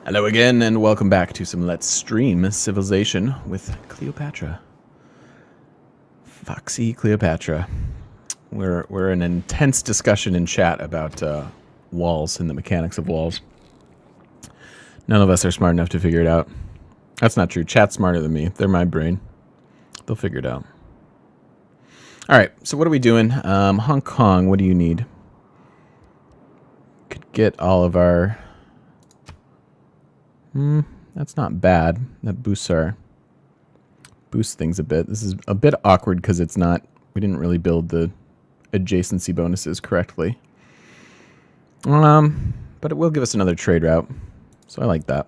Hello again, and welcome back to some Let's Stream Civilization with Cleopatra. Foxy Cleopatra. We're in an intense discussion in chat about walls and the mechanics of walls. None of us are smart enough to figure it out. That's not true. Chat's smarter than me. They're my brain. They'll figure it out. All right, so what are we doing? Hong Kong, what do you need? Could get all of our... that's not bad. That boosts things a bit. This is a bit awkward because it's not... We didn't really build the adjacency bonuses correctly. But it will give us another trade route. So I like that.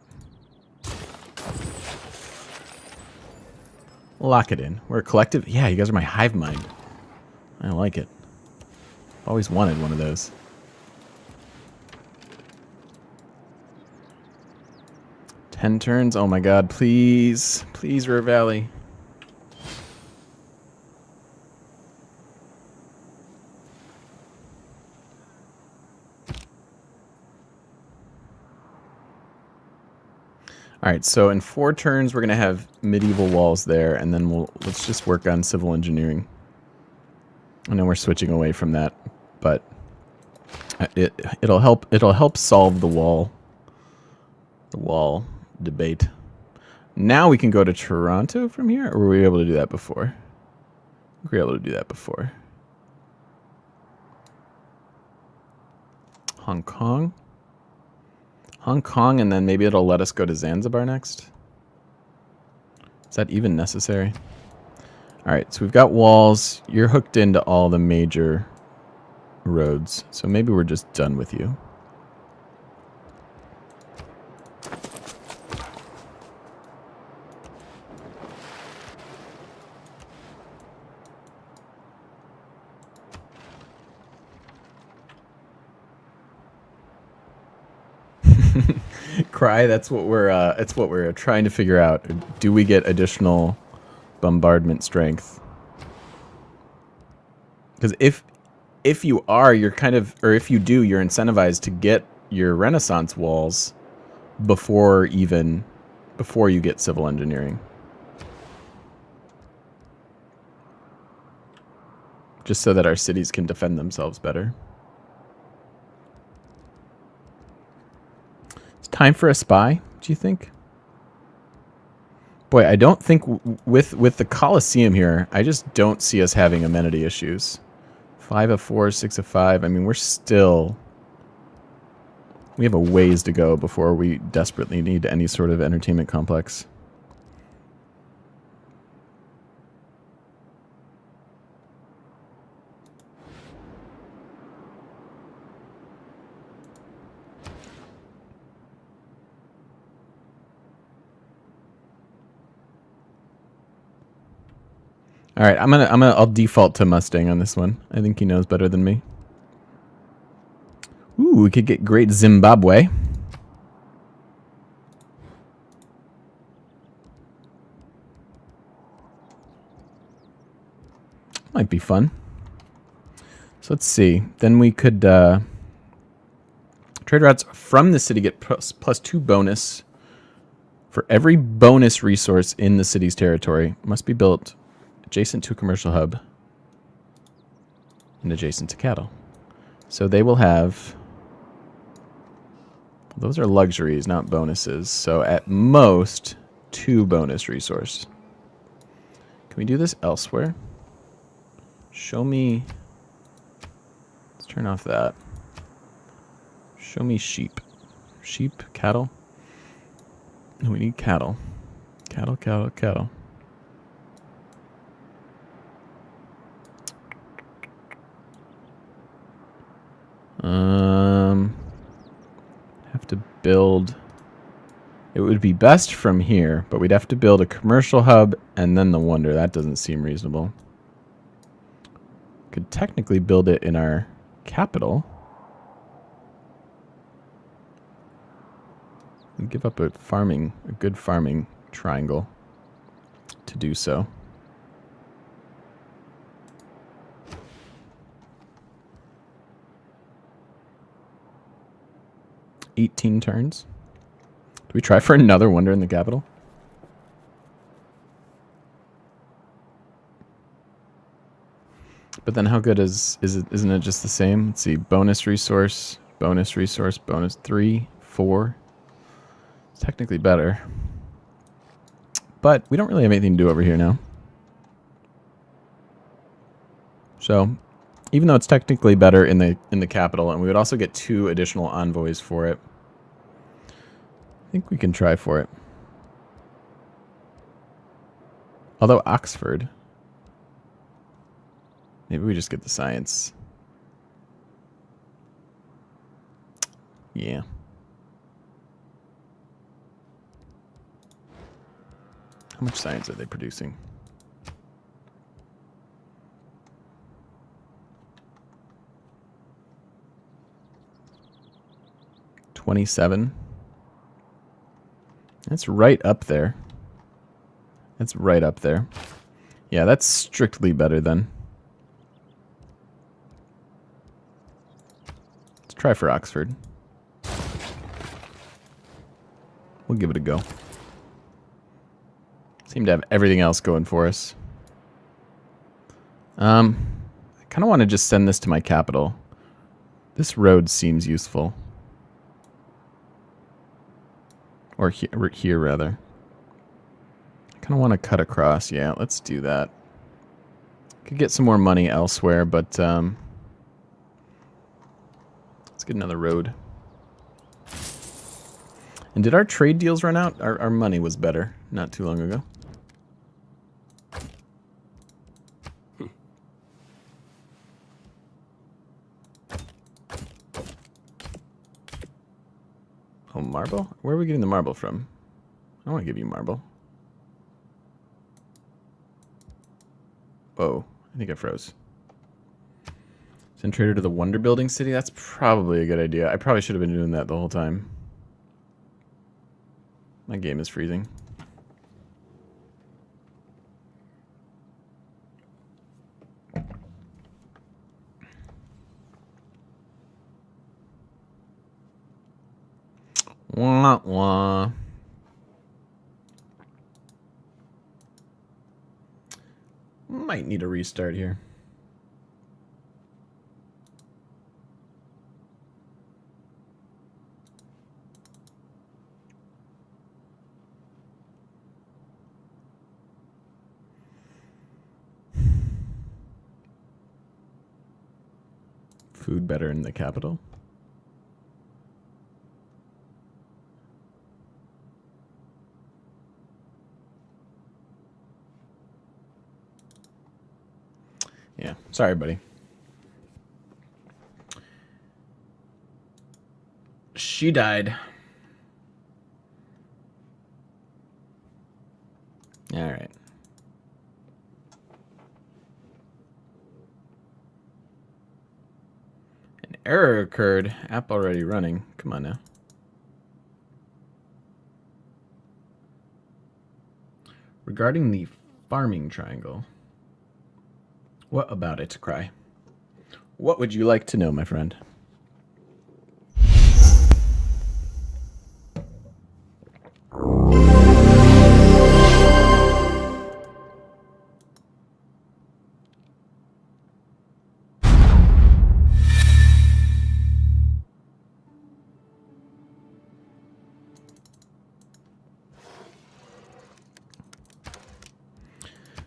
Lock it in. We're a collective. Yeah, you guys are my hive mind. I like it. Always wanted one of those. Ten turns. Oh my god, please. Please, River Valley. Alright, so in 4 turns we're gonna have medieval walls there, and then let's just work on civil engineering. I know we're switching away from that, but it'll help solve the wall debate. Now we can go to Toronto from here, or were we able to do that before? We were able to do that before. Hong Kong, and then maybe it'll let us go to Zanzibar next. Is that even necessary? Alright, so we've got walls. You're hooked into all the major roads, so maybe we're just done with you. Cry, that's what we're trying to figure out. Do we get additional bombardment strength? Because if you are, you're kind of, or if you do, you're incentivized to get your Renaissance walls before you get civil engineering. Just so that our cities can defend themselves better. It's time for a spy, do you think? Boy, I don't think with the Colosseum here, I just don't see us having amenity issues. 5 of 4, 6 of 5. I mean, we have a ways to go before we desperately need any sort of entertainment complex. All right, I'll default to Mustang on this one. I think he knows better than me. Ooh, we could get Great Zimbabwe. Might be fun. So let's see. Then we could trade routes from the city get plus 2 bonus for every bonus resource in the city's territory. Must be built adjacent to a commercial hub and adjacent to cattle. So they will have... Those are luxuries, not bonuses. So at most, 2 bonus resource. Can we do this elsewhere? Show me... Let's turn off that. Show me sheep. Sheep? Cattle? No, we need cattle. Cattle, cattle, cattle. Have to build... It would be best from here, but we'd have to build a commercial hub and then the wonder. That doesn't seem reasonable. Could technically build it in our capital. And give up a good farming triangle to do so. $18 turns. Do we try for another wonder in the capital? But then how good is it? Isn't it just the same? Let's see. Bonus resource, bonus 3, 4. It's technically better. But we don't really have anything to do over here now. So, even though it's technically better in the capital, and we would also get 2 additional envoys for it, I think we can try for it. Although Oxford, maybe we just get the science. Yeah. How much science are they producing? $27. That's right up there. That's right up there. Yeah, that's strictly better then. Let's try for Oxford. We'll give it a go. Seem to have everything else going for us. I kind of want to just send this to my capital. This road seems useful. Or here rather. I kind of want to cut across. Yeah, let's do that. Could get some more money elsewhere, but let's get another road. And did our trade deals run out? Our money was better not too long ago. Oh, marble? Where are we getting the marble from? I don't want to give you marble. Whoa, I think I froze. Send trader to the Wonder Building City? That's probably a good idea. I probably should have been doing that the whole time. My game is freezing. Wah, wah. Might need a restart here. Food better in the capital? Yeah, sorry, buddy. She died. All right. An error occurred. App already running. Come on now. Regarding the farming triangle. What about it, Cry? What would you like to know, my friend?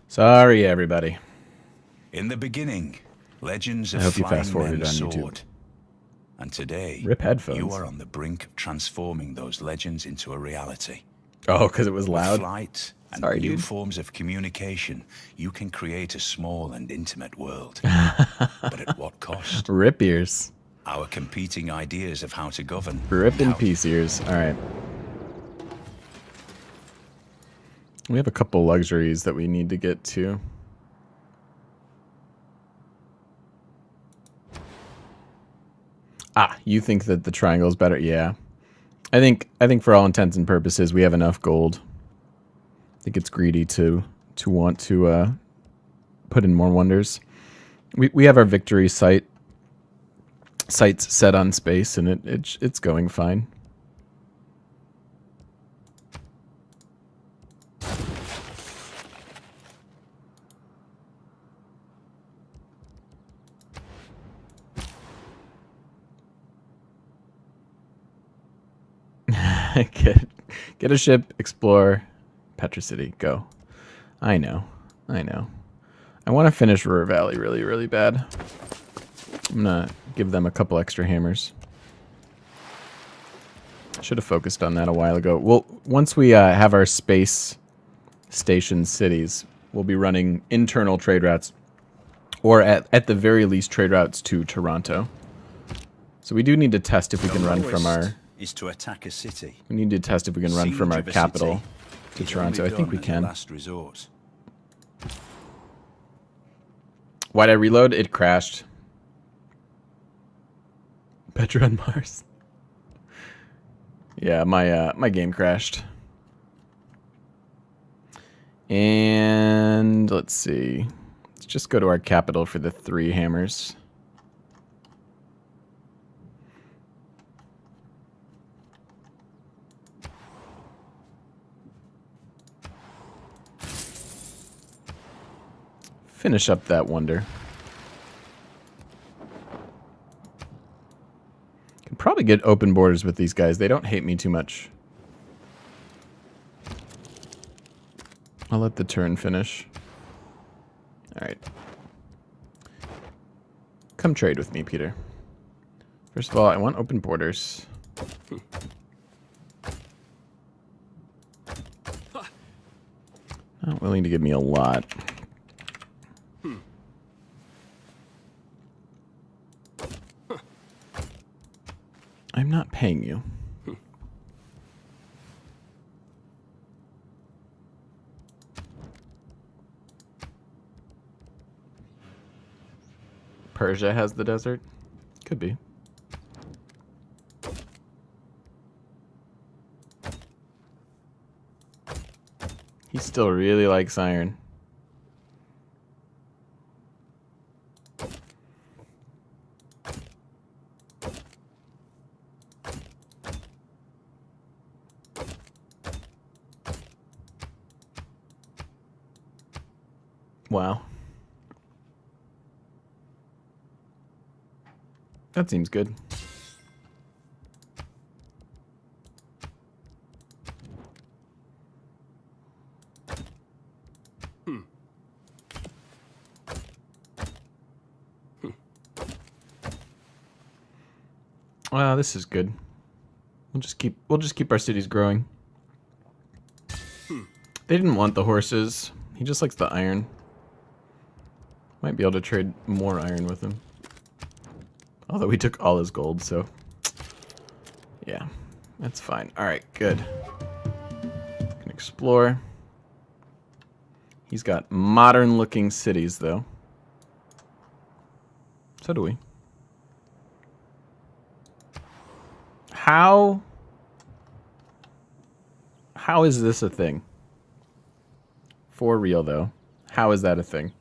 Sorry, everybody. In the beginning, legends I of hope you flying fast-forwarded men on soared. YouTube. And today, Rip headphones. you are on the brink of transforming those legends into a reality. Oh, because it was loud? With flight and Sorry, new dude. forms of communication, you can create a small and intimate world. But at what cost? Rip ears. Our competing ideas of how to govern. Rip in How to peace ears. All right. We have a couple luxuries that we need to get to. Ah, you think that the triangle is better? Yeah. I think for all intents and purposes we have enough gold. I think it's greedy to want to put in more wonders. We have our victory sites set on space, and it's going fine. Get a ship, explore, Petra City, go. I know. I want to finish Ruhr Valley really, really bad. I'm gonna give them a couple extra hammers. Should have focused on that a while ago. Well, once we have our space station cities, we'll be running internal trade routes, or at the very least trade routes to Toronto. So we do need to test if we can run from our... is to attack a city. We need to test if we can run from our capital to Toronto. I think we can. Last resort. Why'd I reload? It crashed. Petra on Mars. Yeah, my game crashed. And let's see. Let's just go to our capital for the 3 hammers. Finish up that wonder. Can probably get open borders with these guys. They don't hate me too much. I'll let the turn finish. Alright. Come trade with me, Peter. First of all, I want open borders. Not willing to give me a lot. I'm not paying you. Persia has the desert? Could be. He still really likes iron. Wow. That seems good. Wow, this is good. We'll just keep our cities growing. They didn't want the horses. He just likes the iron. Might be able to trade more iron with him. Although we took all his gold, so... yeah, that's fine. Alright, good. Can explore. He's got modern-looking cities, though. So do we. How is this a thing? For real, though. How is that a thing?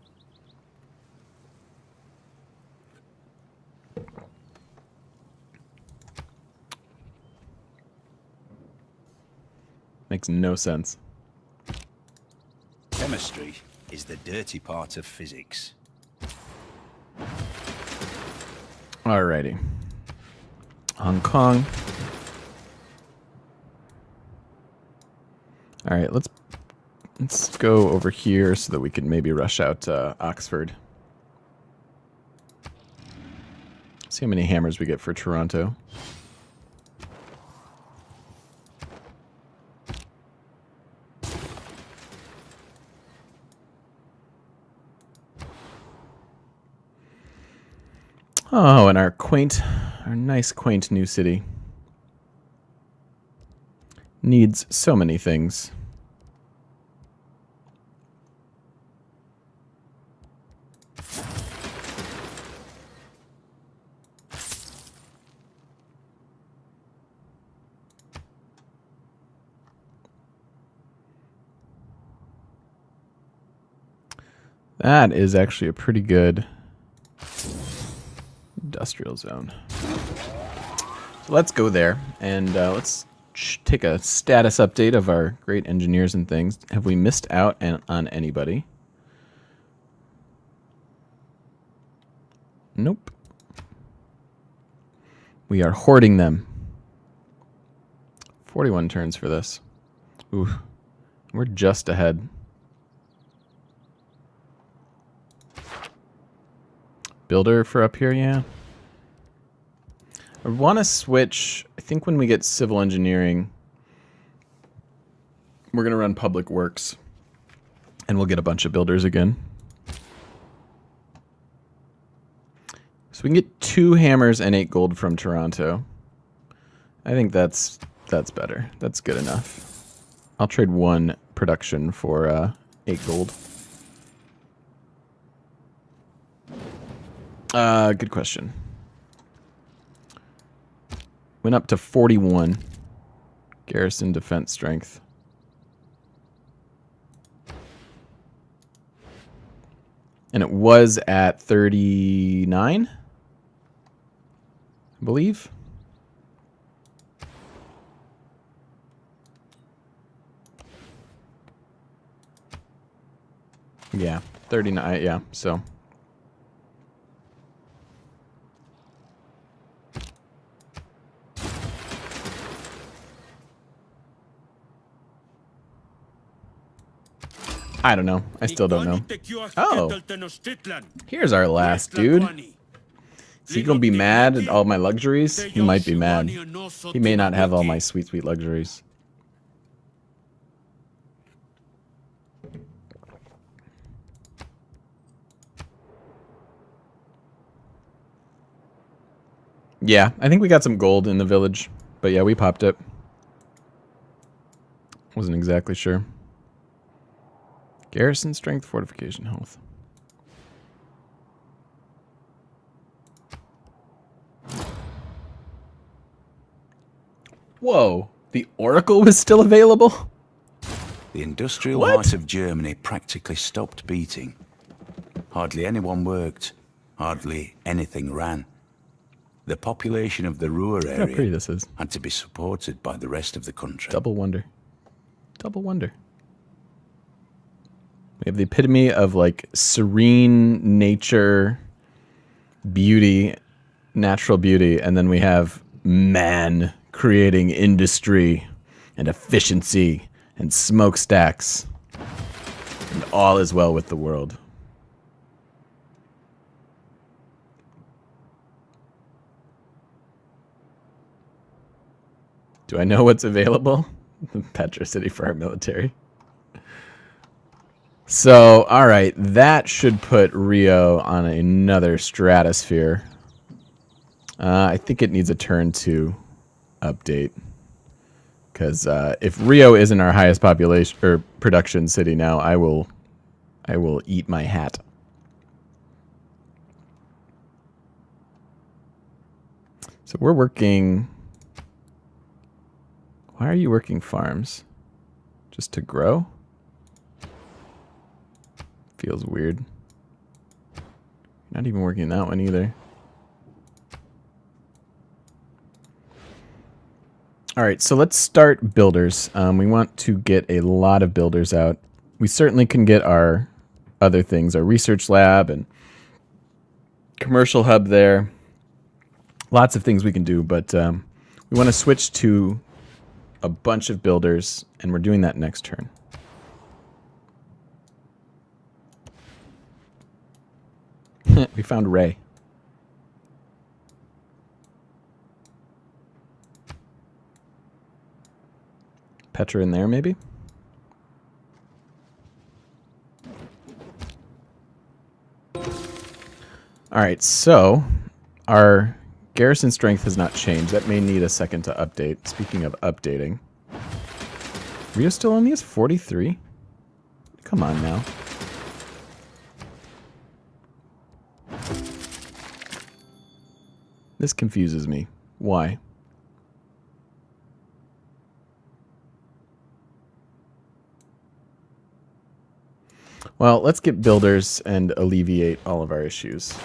Makes no sense. Chemistry is the dirty part of physics. Alrighty. Hong Kong. Alright, let's go over here so that we can maybe rush out Oxford. See how many hammers we get for Toronto. Oh, and our nice quaint new city needs so many things. That is actually a pretty good industrial zone. So let's go there and let's take a status update of our great engineers and things. Have we missed out on anybody? Nope. We are hoarding them 41 turns for this. Ooh, we're just ahead. Builder for up here, yeah. I want to switch. I think when we get civil engineering, we're going to run public works. And we'll get a bunch of builders again. So we can get 2 hammers and 8 gold from Toronto. I think that's better. That's good enough. I'll trade 1 production for 8 gold. Good question. Went up to 41. Garrison defense strength. And it was at 39, I believe. Yeah, 39, yeah, so. I don't know. I still don't know. Oh, here's our last dude. Is he gonna be mad at all my luxuries? He might be mad. He may not have all my sweet, sweet luxuries. Yeah, I think we got some gold in the village. But yeah, we popped it. Wasn't exactly sure. Garrison, strength, fortification, health. Whoa, the Oracle was still available? The industrial heart of Germany practically stopped beating. Hardly anyone worked. Hardly anything ran. The population of the Ruhr area Look how pretty this is. had to be supported by the rest of the country. Double wonder. Double wonder. We have the epitome of like serene nature, beauty, natural beauty, and then we have man creating industry and efficiency and smokestacks. And all is well with the world. Do I know what's available? Petra City for our military. So, all right, that should put Rio on another stratosphere. I think it needs a turn 2 update. Because if Rio isn't our highest population or production city now, I will eat my hat. So we're working. Why are you working farms? Just to grow? Feels weird. Not even working that one either. All right, so let's start builders. We want to get a lot of builders out. We certainly can get our other things, our research lab and commercial hub there. Lots of things we can do, but we want to switch to a bunch of builders, and we're doing that next turn. We found Ray. Petra in there, maybe? Alright, so our garrison strength has not changed. That may need a second to update. Speaking of updating. Rio still only has 43? Come on now. This confuses me. Why? Well, let's get builders and alleviate all of our issues.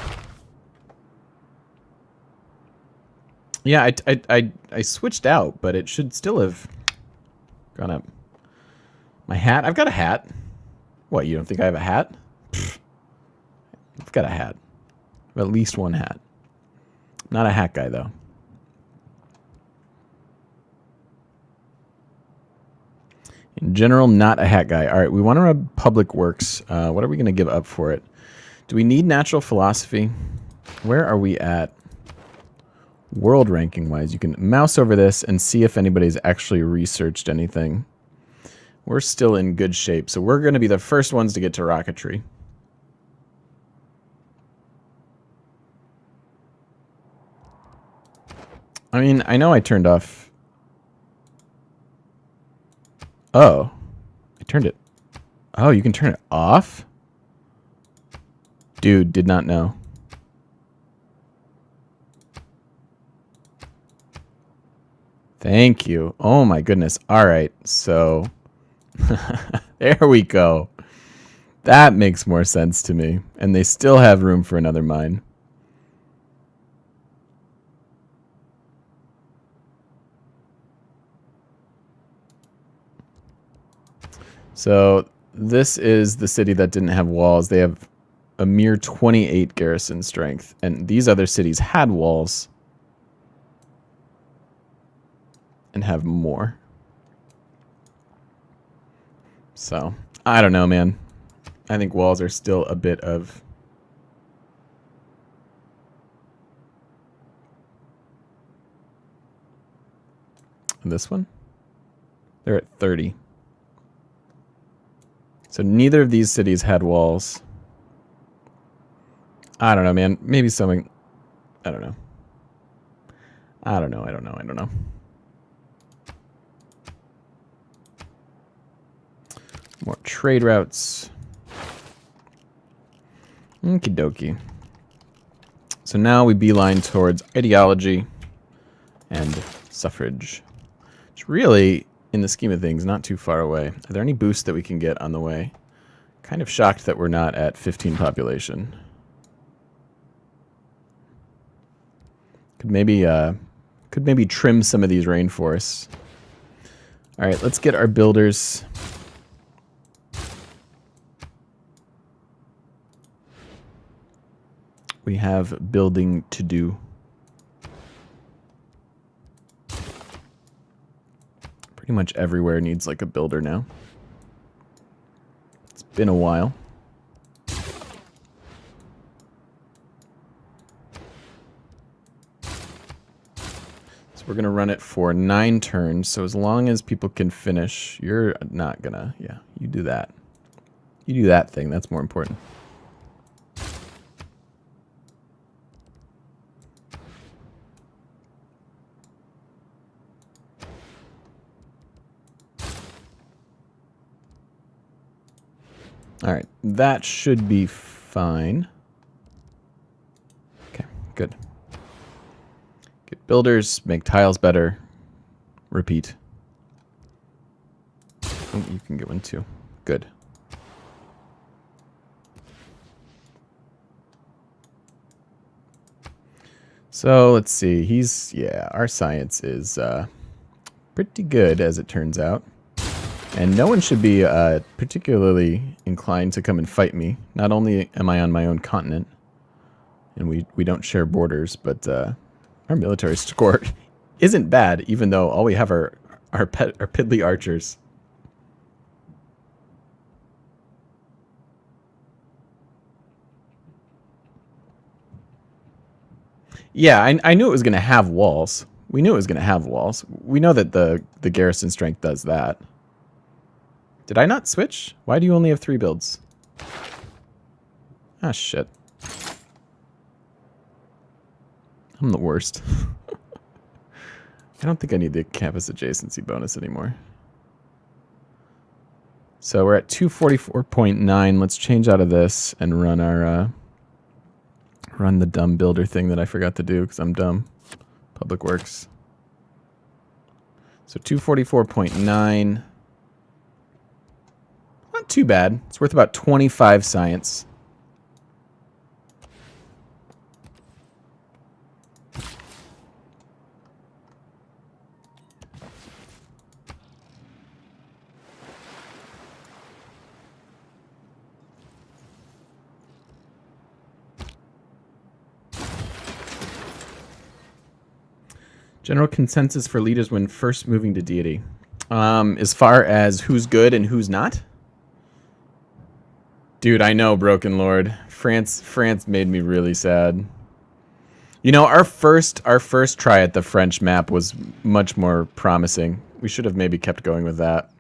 Yeah, I switched out, but it should still have gone up. My hat? I've got a hat. What, you don't think I have a hat? Pfft. I've got a hat. I have at least one hat. Not a hat guy, though. In general, not a hat guy. All right, we want to run public works. What are we going to give up for it? Do we need natural philosophy? Where are we at? World ranking wise, you can mouse over this and see if anybody's actually researched anything. We're still in good shape, so we're going to be the first ones to get to rocketry. I mean, I know I turned off. Oh, I turned it. Oh, you can turn it off? Dude, did not know. Thank you. Oh my goodness. All right, so there we go. That makes more sense to me. And they still have room for another mine. So this is the city that didn't have walls. They have a mere 28 garrison strength. And these other cities had walls and have more. So, I don't know, man. I think walls are still a bit of... This one? They're at 30. So neither of these cities had walls. I don't know, man. Maybe something... I don't know. I don't know. More trade routes. Okie dokie. So now we beeline towards ideology and suffrage. Which really, in the scheme of things, not too far away. Are there any boosts that we can get on the way? Kind of shocked that we're not at 15 population. Could maybe trim some of these rainforests. All right, let's get our builders. We have building to do. Pretty much everywhere needs like a builder now. It's been a while. So we're going to run it for 9 turns. So as long as people can finish, you're not going to, yeah, you do that. You do that thing. That's more important. All right, that should be fine. Okay, good. Get builders, make tiles better. Repeat. Oh, you can get one too. Good. So let's see. Yeah, our science is pretty good as it turns out. And no one should be particularly inclined to come and fight me. Not only am I on my own continent, and we don't share borders, but our military score isn't bad, even though all we have are piddly archers. Yeah, I knew it was going to have walls. We knew it was going to have walls. We know that the garrison strength does that. Did I not switch? Why do you only have 3 builds? Ah, shit. I'm the worst. I don't think I need the campus adjacency bonus anymore. So we're at 244.9. Let's change out of this and run our run the dumb builder thing that I forgot to do because I'm dumb. Public Works. So 244.9. Not too bad. It's worth about 25 science. General consensus for leaders when first moving to deity. As far as who's good and who's not? Dude, I know, Broken Lord. France made me really sad. You know, our first try at the French map was much more promising. We should have maybe kept going with that.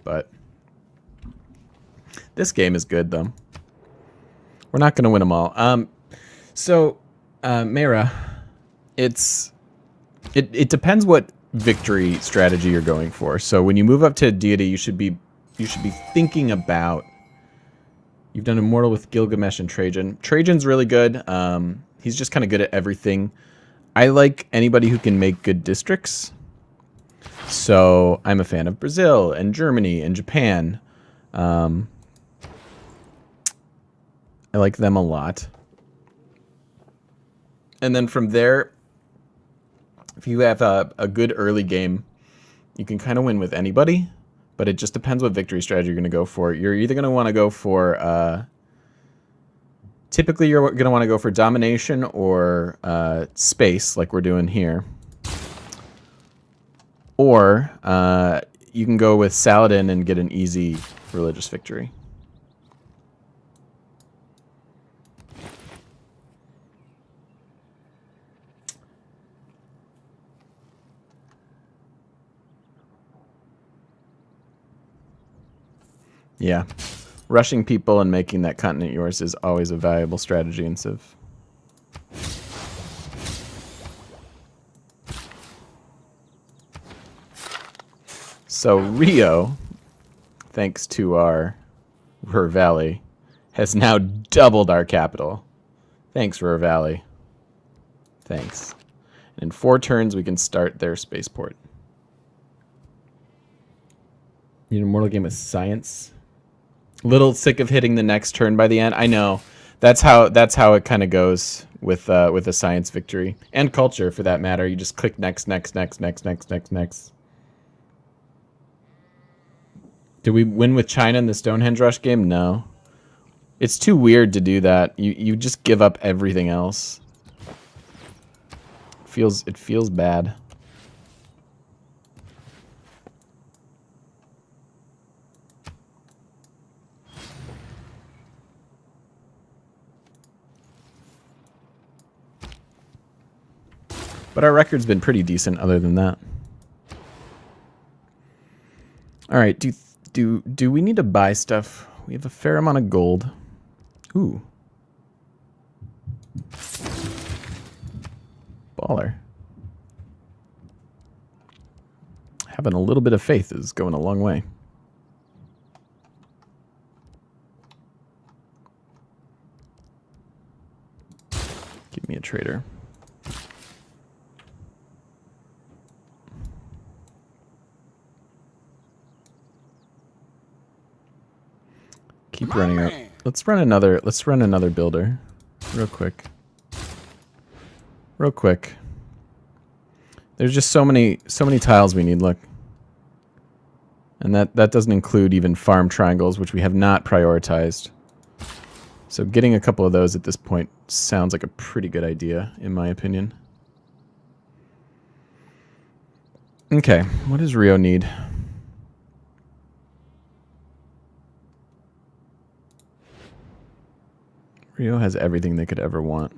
But this game is good, though. We're not going to win them all. Mera, it depends what victory strategy you're going for. So when you move up to deity, you should be thinking about. You've done Immortal with Gilgamesh and Trajan. Trajan's really good. He's just kind of good at everything. I like anybody who can make good districts. So I'm a fan of Brazil and Germany and Japan. I like them a lot. And then from there, if you have a good early game, you can kind of win with anybody. But it just depends what victory strategy you're going to go for. You're either going to want to go for... typically, you're going to want to go for domination or space, like we're doing here. Or you can go with Saladin and get an easy religious victory. Yeah. Rushing people and making that continent yours is always a valuable strategy in Civ. So Rio, thanks to our Ruhr Valley, has now doubled our capital. Thanks, Ruhr Valley. Thanks. In 4 turns, we can start their spaceport. You need a mortal game with science. Little sick of hitting the next turn by the end. I know. That's how it kind of goes with a science victory and culture for that matter. You just click next. Did we win with China in the Stonehenge Rush game? No. It's too weird to do that. You just give up everything else. It feels bad. But our record's been pretty decent other than that. All right, do we need to buy stuff? We have a fair amount of gold. Ooh. Baller. Having a little bit of faith is going a long way. Give me a trader. Keep running up. Let's run another builder. Real quick. There's just so many tiles we need, look. And that doesn't include even farm triangles, which we have not prioritized. So getting a couple of those at this point sounds like a pretty good idea, in my opinion. Okay, what does Rio need? Rio has everything they could ever want.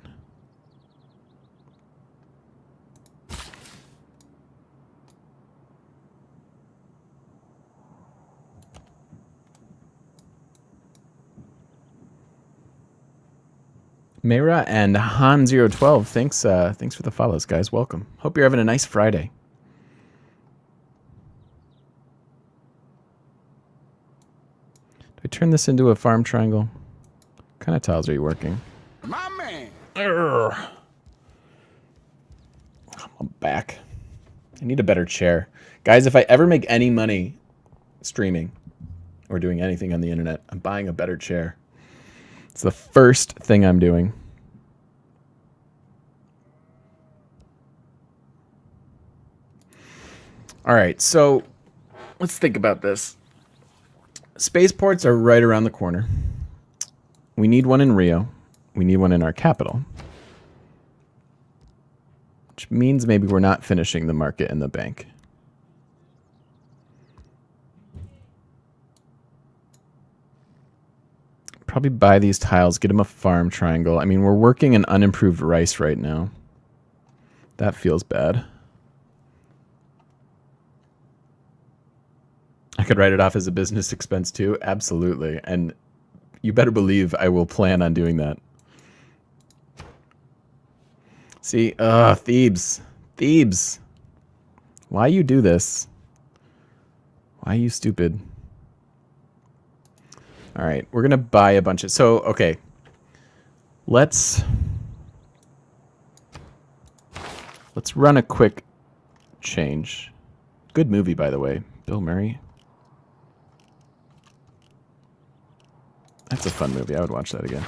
Mera and Han012, thanks for the follows, guys. Welcome. Hope you're having a nice Friday. Do I turn this into a farm triangle? What kind of tiles are you working? My man. I'm back. I need a better chair. Guys, if I ever make any money streaming or doing anything on the internet, I'm buying a better chair. It's the first thing I'm doing. All right, so let's think about this. Spaceports are right around the corner. We need one in Rio. We need one in our capital. Which means maybe we're not finishing the market in the bank. probably buy these tiles, get him a farm triangle. I mean, we're working in unimproved rice right now. That feels bad. I could write it off as a business expense too. Absolutely. And you better believe I will plan on doing that. See, Thebes. Thebes. Why you do this? Why are you stupid? All right, we're going to buy a bunch of... So, okay. Let's run a quick change. Good movie, by the way. Bill Murray. That's a fun movie. I would watch that again.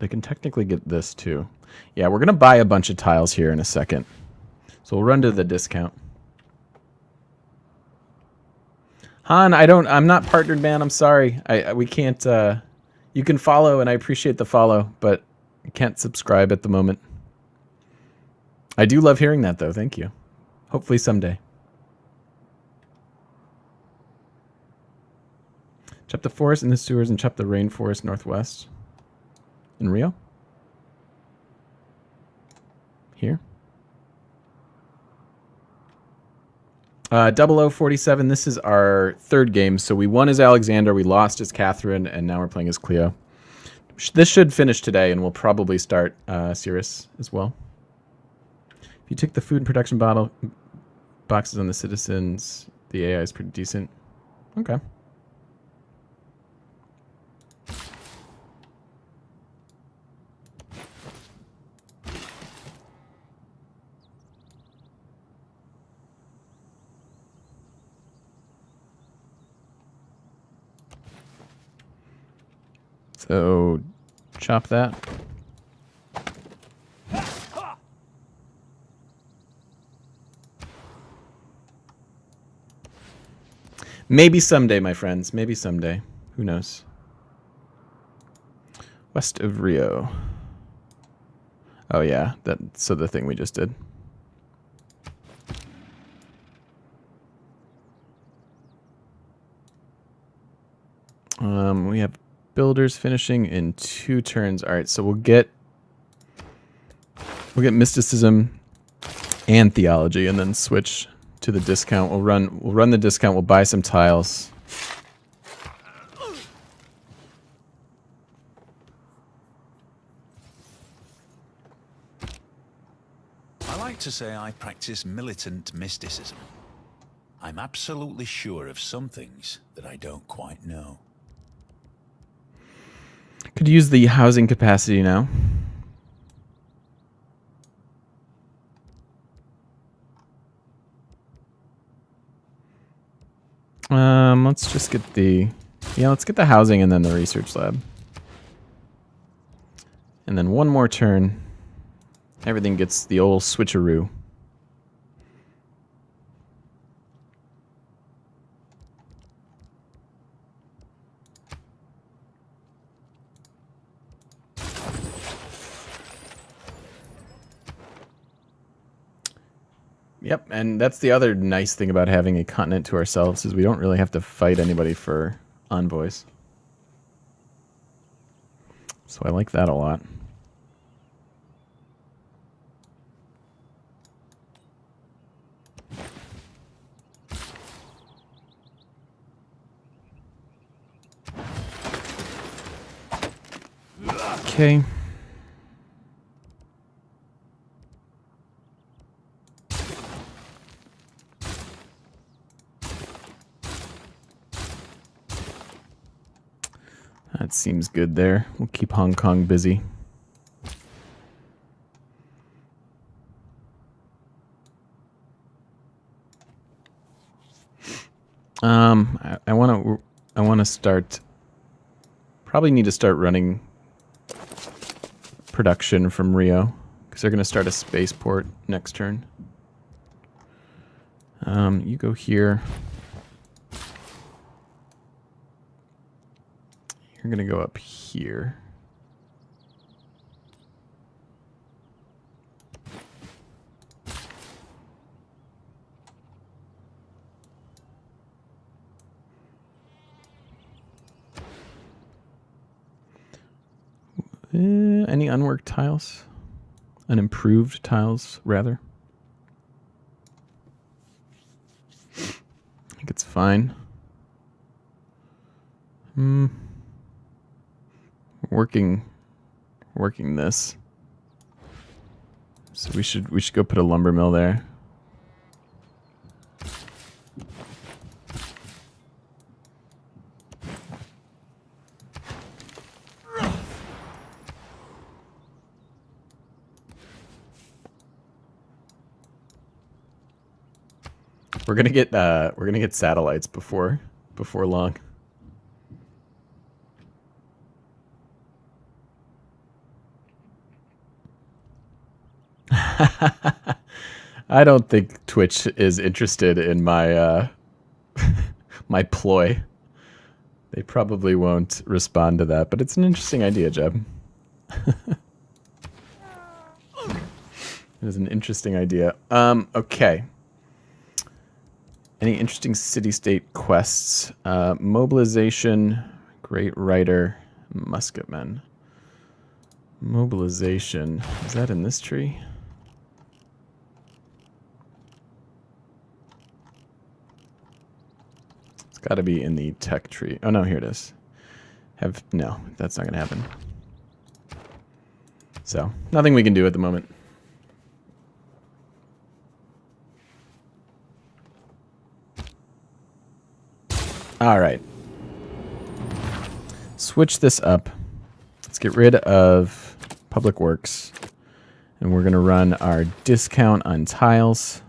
They can technically get this, too. Yeah, we're going to buy a bunch of tiles here in a second. So we'll run to the discount. Han, I'm not partnered, man. I'm sorry. We can't, you can follow, and I appreciate the follow, but I can't subscribe at the moment. I do love hearing that, though. Thank you. Hopefully someday. Chop the forest in the sewers and chop the rainforest northwest. In Rio? Here? 0047, this is our third game. So we won as Alexander, we lost as Catherine, and now we're playing as Cleo. This should finish today, and we'll probably start Cirrus as well. If you take the food and production boxes on the citizens, the AI is pretty decent. Okay. So, chop that. Maybe someday, my friends. Maybe someday. Who knows? West of Rio. Oh yeah, so the thing we just did. We have builders finishing in 2 turns. All right, so we'll get mysticism and theology, and then switch to the discount. We'll run the discount. We'll buy some tiles. I like to say I practice militant mysticism. I'm absolutely sure of some things that I don't quite know. Could use the housing capacity now. Let's just get let's get the housing and then the research lab. And then one more turn. Everything gets the old switcheroo. Yep, and that's the other nice thing about having a continent to ourselves is we don't really have to fight anybody for envoys. So I like that a lot. Okay. That seems good there. We'll keep Hong Kong busy. I want to start. Probably need to start running production from Rio because they're going to start a spaceport next turn. You go here. You're going to go up here. Any unworked tiles? Unimproved tiles, rather. I think it's fine. Working this. So we should go put a lumber mill there. We're gonna get satellites before long. I don't think Twitch is interested in my my ploy. They probably won't respond to that, but it's an interesting idea, Jeb. It is an interesting idea. Okay. Any interesting city-state quests? Mobilization, Great Rider, Musketmen. Mobilization. Is that in this tree? It's got to be in the tech tree. Oh, no, here it is. No, that's not going to happen. So, nothing we can do at the moment. All right. Switch this up. Let's get rid of Public Works. And we're going to run our discount on tiles.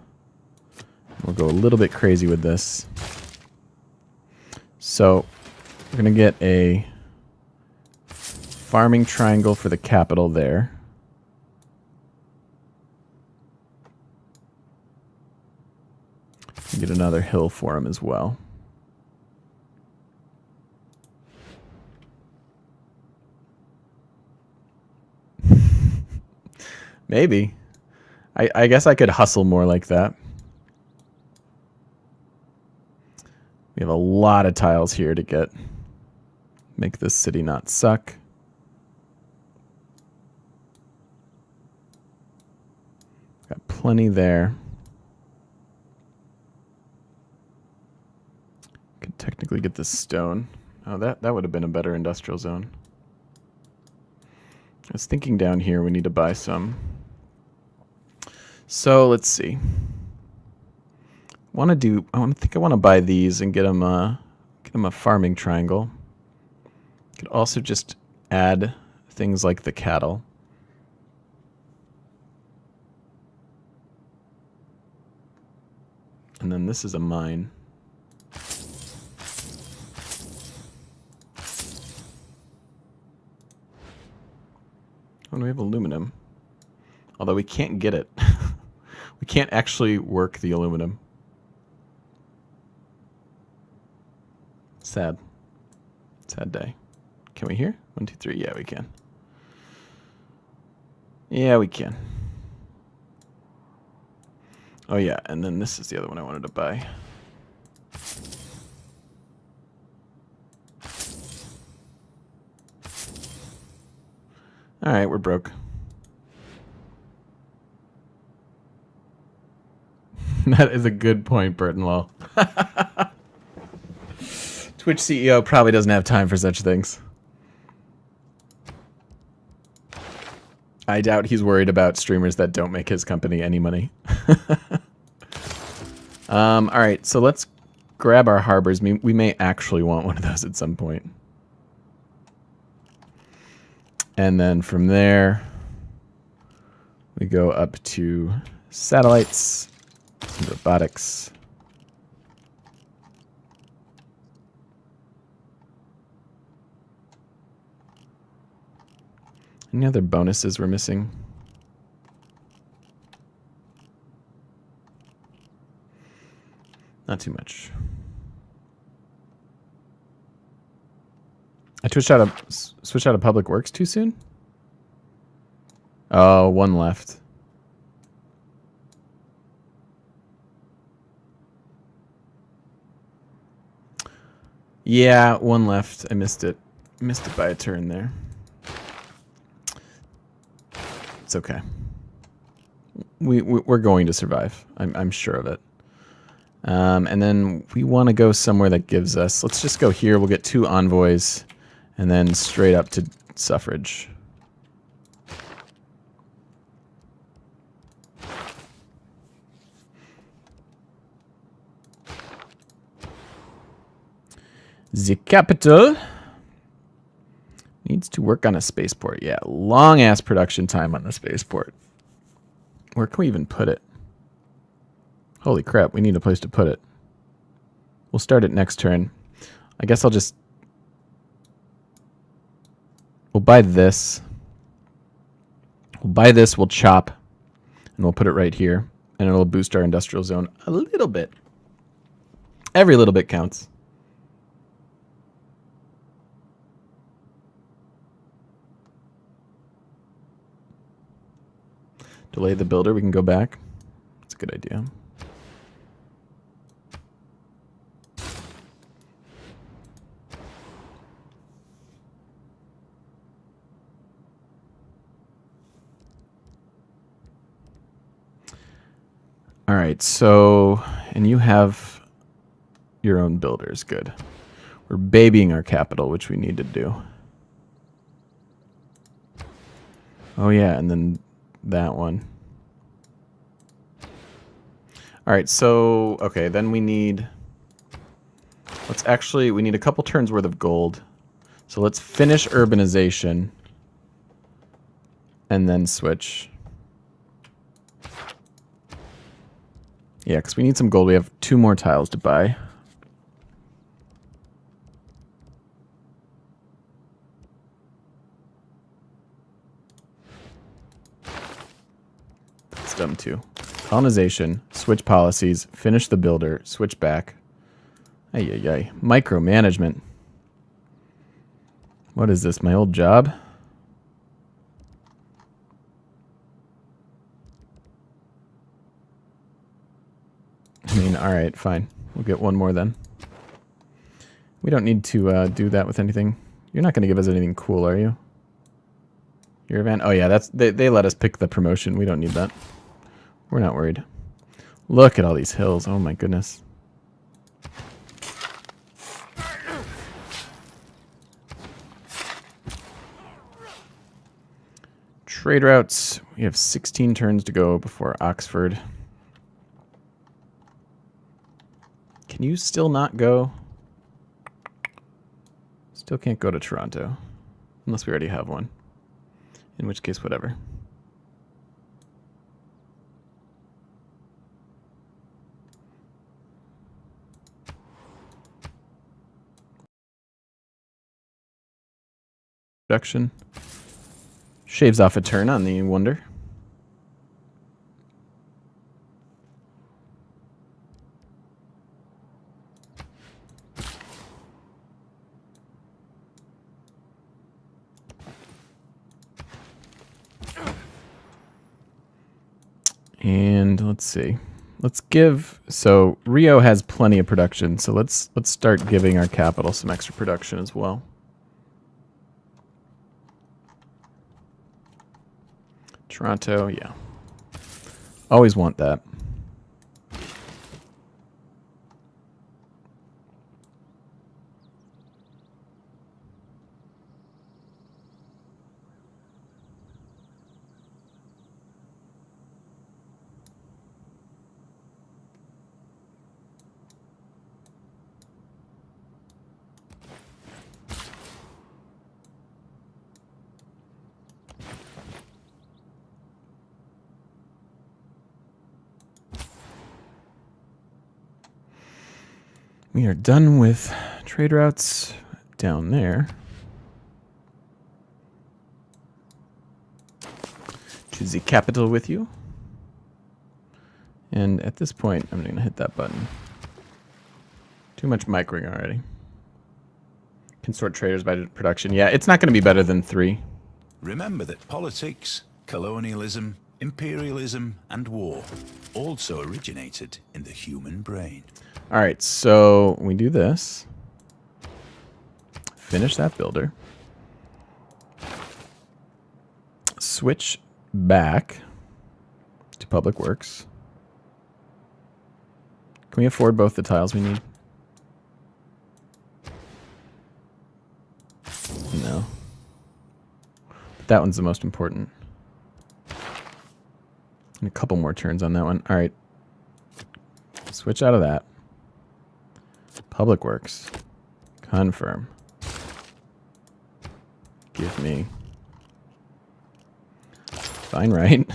We'll go a little bit crazy with this. So we're going to get a farming triangle for the capital there. Get another hill for him as well. Maybe. I guess I could hustle more like that. We have a lot of tiles here to make this city not suck. Got plenty there. Could technically get this stone. Oh, that would have been a better industrial zone. I was thinking down here we need to buy some. So let's see. I think I want to buy these and get them a farming triangle. Could also just add things like the cattle. And then this is a mine. Oh, we have aluminum. Although we can't get it. We can't actually work the aluminum. Sad. Sad day. Can we hear? 1, 2, 3. Yeah, we can. Yeah, we can. Oh, yeah, and then this is the other one I wanted to buy. All right, we're broke. That is a good point, Burtonwell. Twitch CEO probably doesn't have time for such things. I doubt he's worried about streamers that don't make his company any money. All right, so let's grab our harbors. We may actually want one of those at some point. And then from there, we go up to satellites, robotics. Any other bonuses we're missing? Not too much. I switched out of Public Works too soon? Oh, one left. Yeah, one left. I missed it. Missed it by a turn there. It's okay. We're going to survive. I'm sure of it. And then we want to go somewhere that gives us... Let's just go here. We'll get 2 envoys. And then straight up to suffrage. The capital needs to work on a spaceport. Yeah, long-ass production time on the spaceport. Where can we even put it? Holy crap, we need a place to put it. We'll start it next turn. I guess I'll just... We'll buy this. We'll buy this, we'll chop, and we'll put it right here. And it'll boost our industrial zone a little bit. Every little bit counts. Delay the builder, we can go back. That's a good idea. All right, so, and you have your own builders, good. We're babying our capital, which we need to do. Oh yeah, and then that one. All right, so, okay, then we need... we need a couple turns worth of gold. So let's finish urbanization. And then switch. Yeah, because we need some gold. We have 2 more tiles to buy. It's dumb too. Colonization, switch policies, finish the builder, switch back. Ay, ay, ay. Micromanagement. What is this, my old job? I mean, alright, fine. We'll get 1 more then. We don't need to do that with anything. You're not going to give us anything cool, are you? You're a van? Oh yeah, that's they let us pick the promotion. We don't need that. We're not worried. Look at all these hills. Oh my goodness. Trade routes. We have 16 turns to go before Oxford. Can you still not go? Still can't go to Toronto. Unless we already have one. In which case, whatever. Production. Shaves off a turn on the Wonder. And let's see. Let's give... So, Rio has plenty of production, so let's start giving our capital some extra production as well. Toronto, yeah. Always want that. We are done with trade routes down there. Choose the capital with you. And at this point, I'm going to hit that button. Too much microing already. Can sort traders by production. Yeah, it's not going to be better than 3. Remember that politics, colonialism, imperialism, and war also originated in the human brain. All right, so we do this. Finish that builder. Switch back to public works. Can we afford both the tiles we need? No. But that one's the most important. And a couple more turns on that one. All right. Switch out of that. Public works. Confirm. Give me. Fine, right?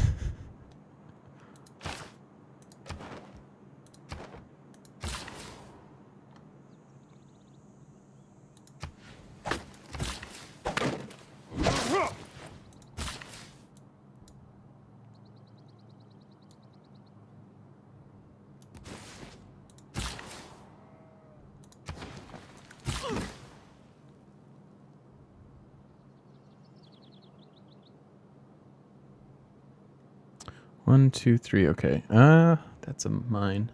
One, two, three. Okay. That's a mine.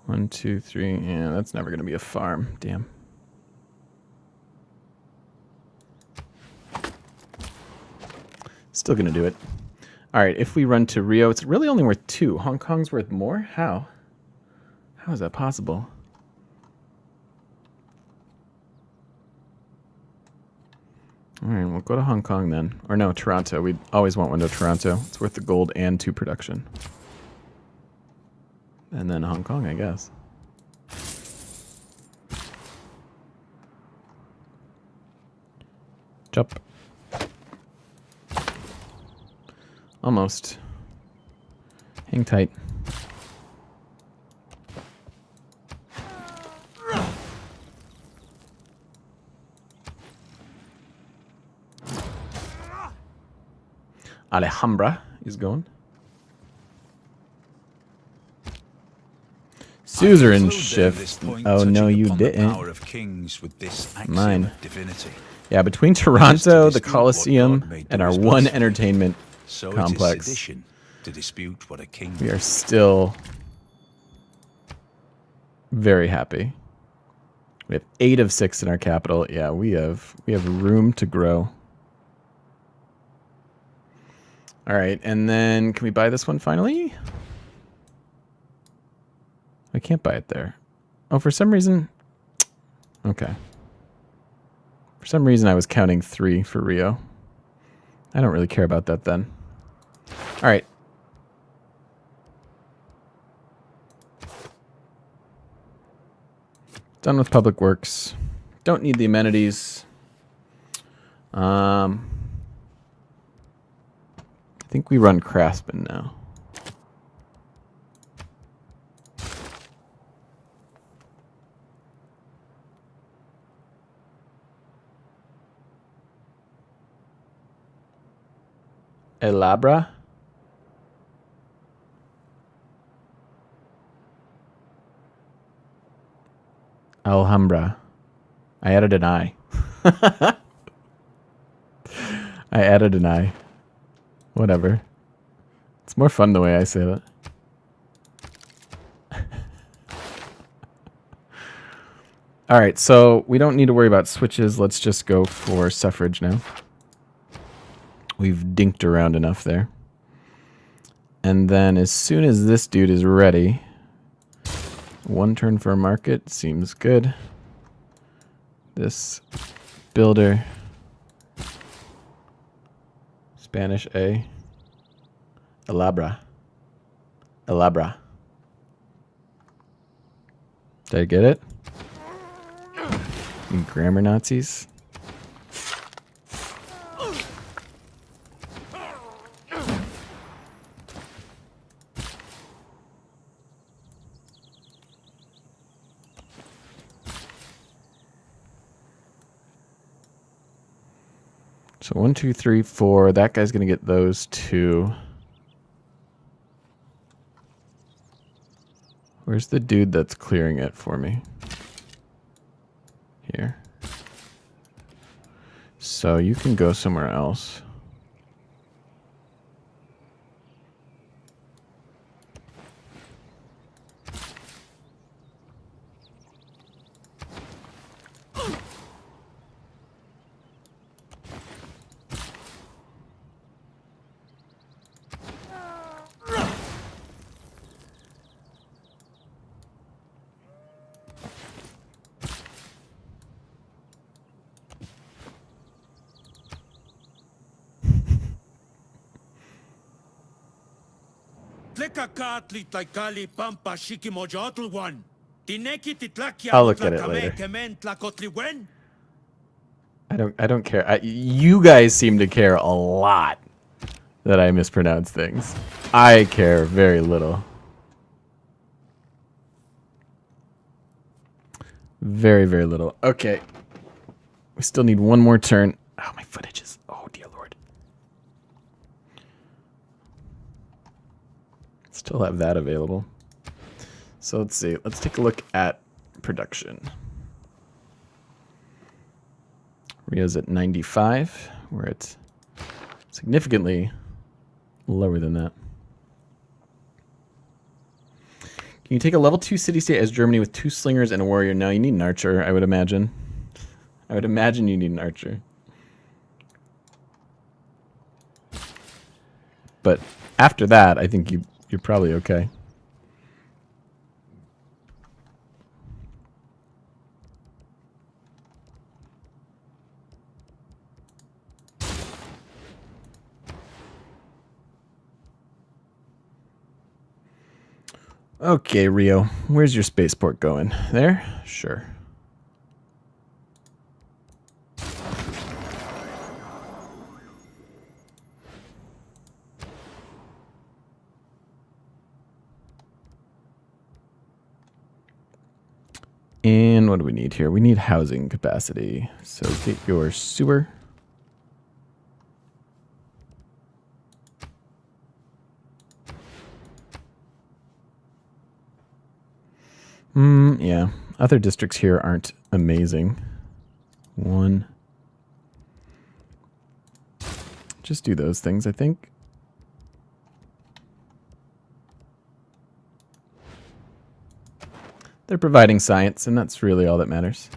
One, two, three. Yeah, that's never going to be a farm. Damn. Still going to do it. All right. If we run to Rio, it's really only worth 2. Hong Kong's worth more? How? How is that possible? All right, we'll go to Hong Kong then. Or no, Toronto. We always want one to Toronto. It's worth the gold and 2 production. And then Hong Kong, I guess. Jump. Almost. Hang tight. Alhambra is going. Suzerain shift. Oh no, you didn't. Mine. Yeah, between Toronto, the Coliseum, and our one entertainment complex, we are still very happy. We have 8 of 6 in our capital. Yeah, we have room to grow. All right, and then can we buy this one finally? I can't buy it there. Oh, for some reason... Okay. For some reason I was counting 3 for Rio. I don't really care about that then. All right. Done with public works. Don't need the amenities. I think we run craftsman now. Elabra? Alhambra. I added an I. I added an I. Whatever. It's more fun the way I say that. Alright, so we don't need to worry about switches. Let's just go for suffrage now. We've dinked around enough there. And then as soon as this dude is ready, 1 turn for a market seems good. This builder, Spanish A, Elabra. Elabra. Did I get it? You grammar Nazis. So 1, 2, 3, 4. That guy's gonna get those 2. Where's the dude that's clearing it for me? Here. So you can go somewhere else. I'll look at it later. I don't care. You guys seem to care a lot that I mispronounce things. I care very little. Very, very little. Okay. We still need one more turn. Oh, my footage is... Oh, dear Lord. Still have that available. So let's see. Let's take a look at production. Rio's at 95. We're at significantly lower than that. Can you take a level 2 city-state as Germany with 2 slingers and a warrior? No, you need an archer, I would imagine. I would imagine you need an archer. But after that, I think you're probably okay. Okay, Rio. Where's your spaceport going? There? Sure. And what do we need here? We need housing capacity. So get your sewer. Yeah. Other districts here aren't amazing. One. Just do those things, I think. They're providing science, and that's really all that matters.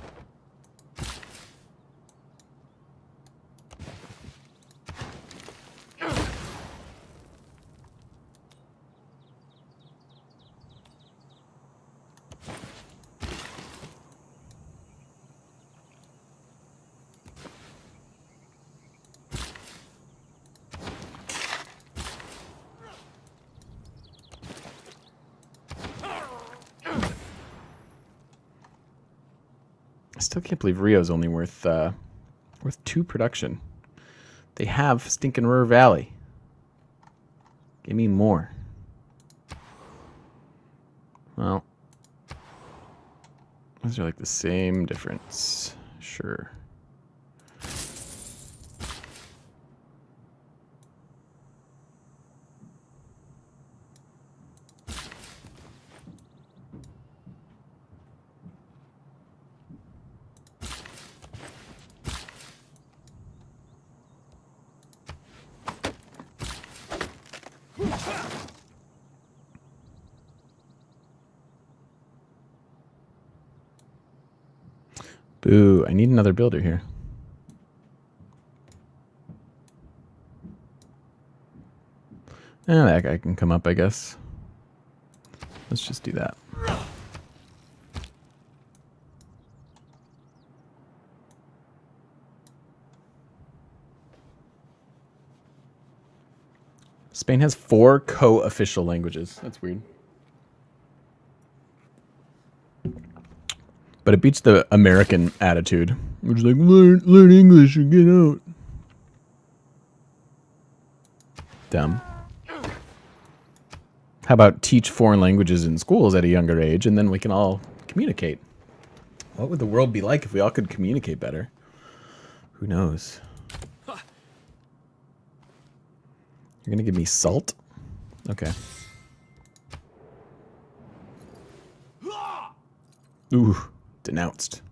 I still can't believe Rio's only worth 2 production. They have stinking Ruhr Valley. Give me more. Well, those are like the same difference. Sure. Boo, I need another builder here. That guy can come up, I guess. Let's just do that. Spain has 4 co-official languages. That's weird. But it beats the American attitude, which is like, learn English and get out. Dumb. How about teach foreign languages in schools at a younger age, and then we can all communicate? What would the world be like if we all could communicate better? Who knows? You're gonna give me salt? Okay. Ooh, denounced.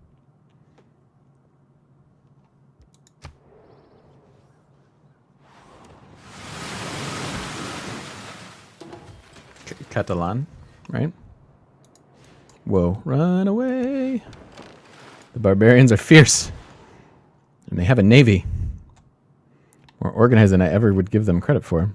Catalan, right? Whoa, run away. The barbarians are fierce. And they have a navy. More organized than I ever would give them credit for.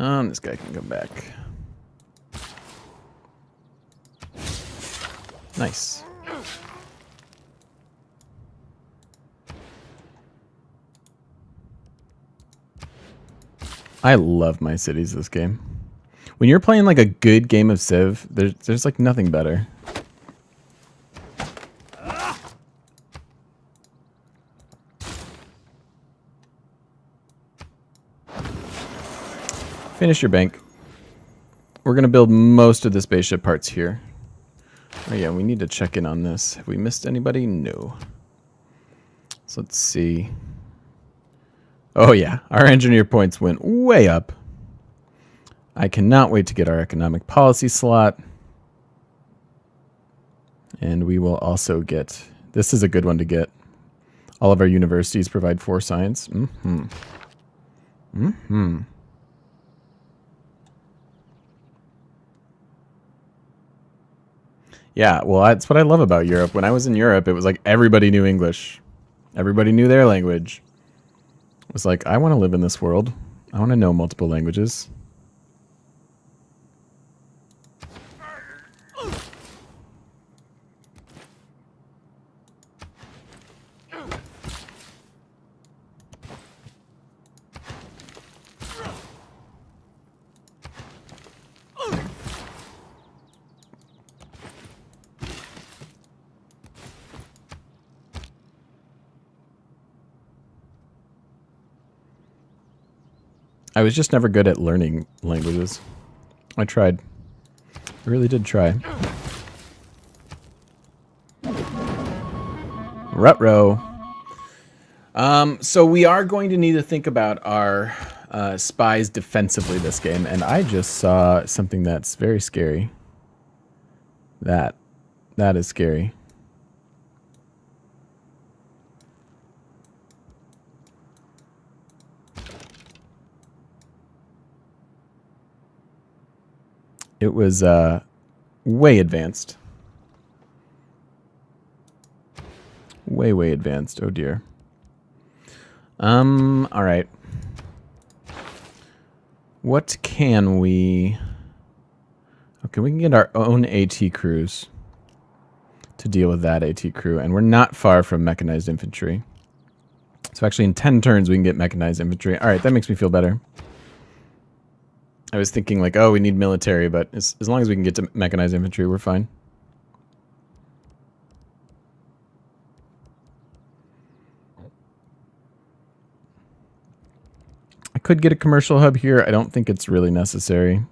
This guy can come back. Nice. I love my cities this game. When you're playing like a good game of Civ, there's like nothing better. Finish your bank. We're gonna build most of the spaceship parts here. Oh yeah, we need to check in on this. Have we missed anybody? No. So let's see. Oh yeah, our engineer points went way up. I cannot wait to get our economic policy slot. And we will also get, this is a good one to get. All of our universities provide 4 science. Yeah, well, that's what I love about Europe. When I was in Europe, it was like everybody knew English. Everybody knew their language. It was like, I want to live in this world. I want to know multiple languages. I was just never good at learning languages. I tried. I really did try. Ruh-roh. So we are going to need to think about our spies defensively this game, and I just saw something that's very scary. That is scary. It was way advanced. Way advanced. Oh dear. All right. What can we... Okay, we can get our own AT crews to deal with that AT crew, and we're not far from mechanized infantry. So actually in 10 turns we can get mechanized infantry. All right, that makes me feel better. I was thinking like, oh, we need military, but as long as we can get to mechanized infantry, we're fine. I could get a commercial hub here. I don't think it's really necessary.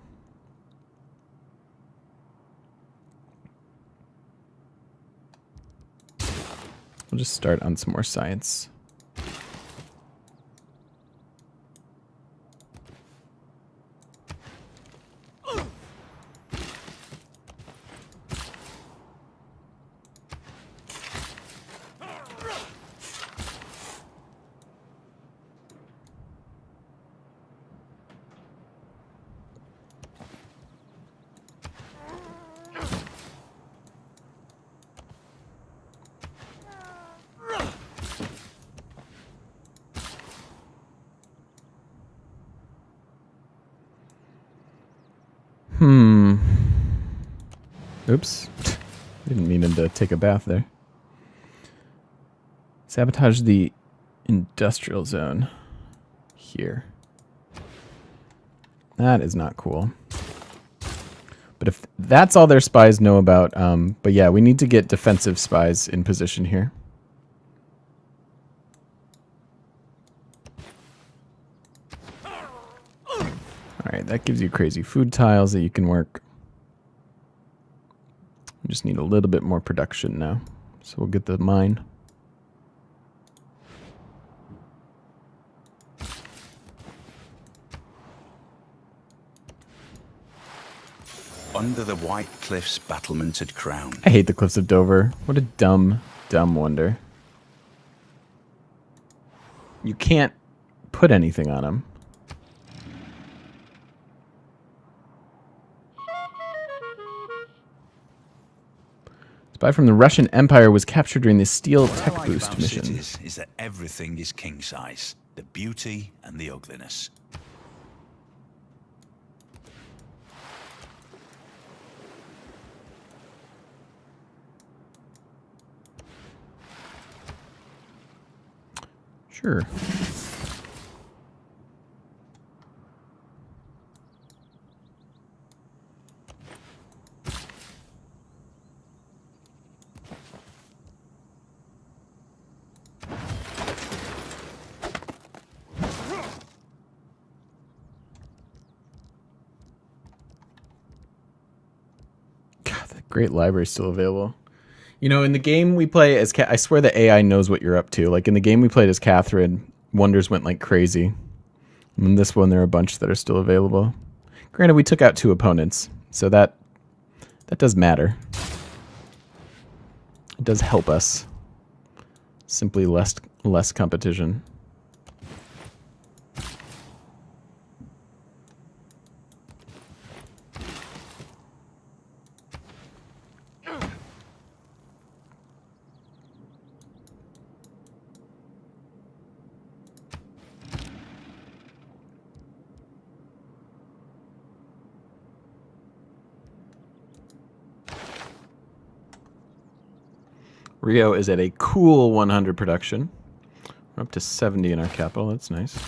We'll just start on some more science. Oops. Didn't mean him to take a bath there. Sabotage the industrial zone here. That is not cool. But if that's all their spies know about, but yeah, we need to get defensive spies in position here. Alright, that gives you crazy food tiles that you can work. We just need a little bit more production now. So we'll get the mine. Under the white cliffs battlemented crown. I hate the Cliffs of Dover. What a dumb, dumb wonder. You can't put anything on them. Spy from the Russian Empire was captured during the Steel Tech Boost mission. Cities is that everything is king size, the beauty and the ugliness. Sure. God, the great library is still available. You know, in the game we play as I swear the AI knows what you're up to. Like in the game we played as Catherine, wonders went like crazy. And in this one, there are a bunch that are still available. Granted, we took out 2 opponents, so that does matter. It does help us. Simply less competition. Rio is at a cool 100 production. We're up to 70 in our capital. That's nice.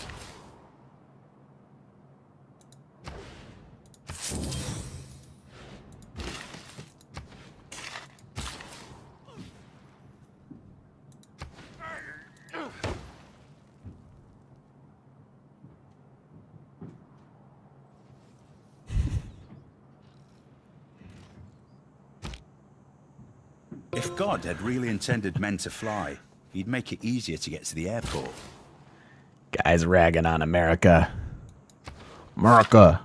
If God had really intended men to fly, he'd make it easier to get to the airport. Guys ragging on America. America.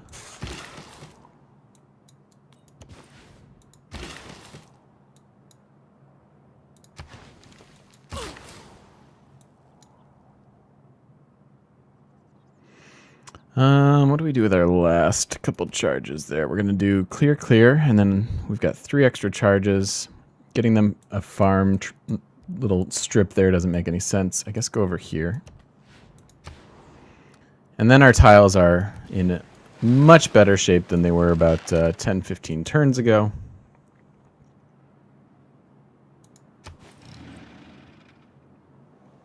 What do we do with our last couple charges there? We're going to do clear, clear, and then we've got 3 extra charges. Getting them a farm little strip there doesn't make any sense. I guess go over here. And then our tiles are in much better shape than they were about 10, 15 turns ago.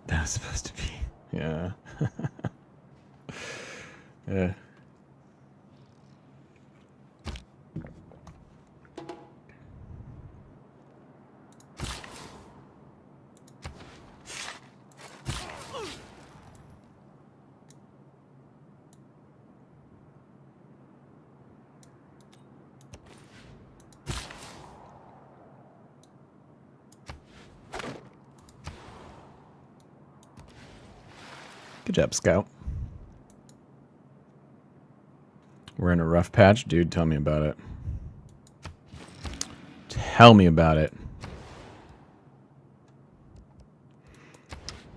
That was supposed to be, yeah. Yeah. Good job, Scout. We're in a rough patch? Dude, tell me about it. Tell me about it.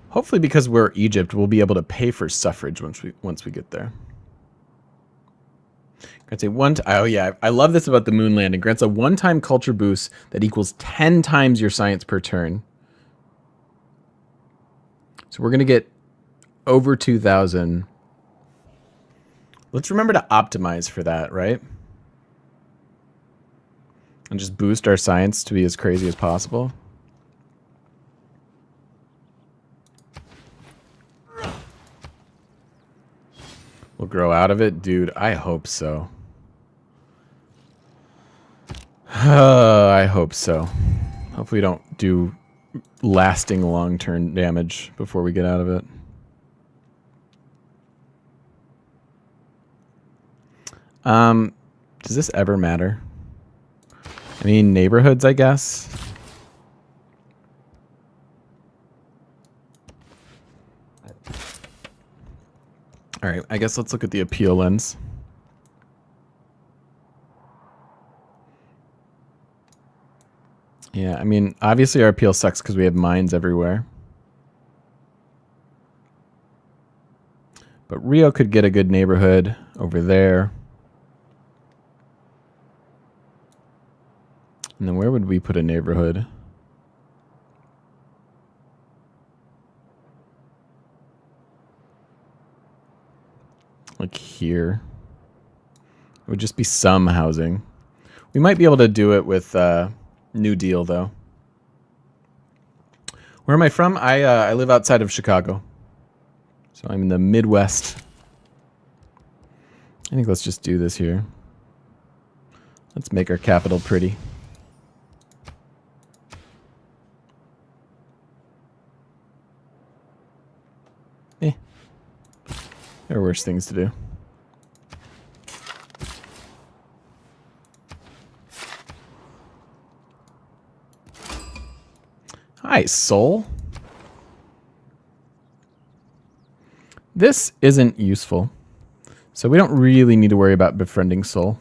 Hopefully because we're Egypt, we'll be able to pay for suffrage once we get there. Grants a oh yeah, I love this about the moon landing. Grants a one-time culture boost that equals 10 times your science per turn. So we're going to get over 2,000. Let's remember to optimize for that, right? And just boost our science to be as crazy as possible. We'll grow out of it? Dude, I hope so. I hope so. Hopefully we don't do lasting long-term damage before we get out of it. Does this ever matter? I mean, neighborhoods, I guess. All right, I guess let's look at the appeal lens. Yeah, I mean, obviously our appeal sucks because we have mines everywhere. But Rio could get a good neighborhood over there. And then where would we put a neighborhood? Like here. It would just be some housing. We might be able to do it with New Deal, though. Where am I from? I live outside of Chicago. So I'm in the Midwest. I think let's just do this here. Let's make our capital pretty. There are worse things to do. Hi, Soul. This isn't useful, so we don't really need to worry about befriending Soul.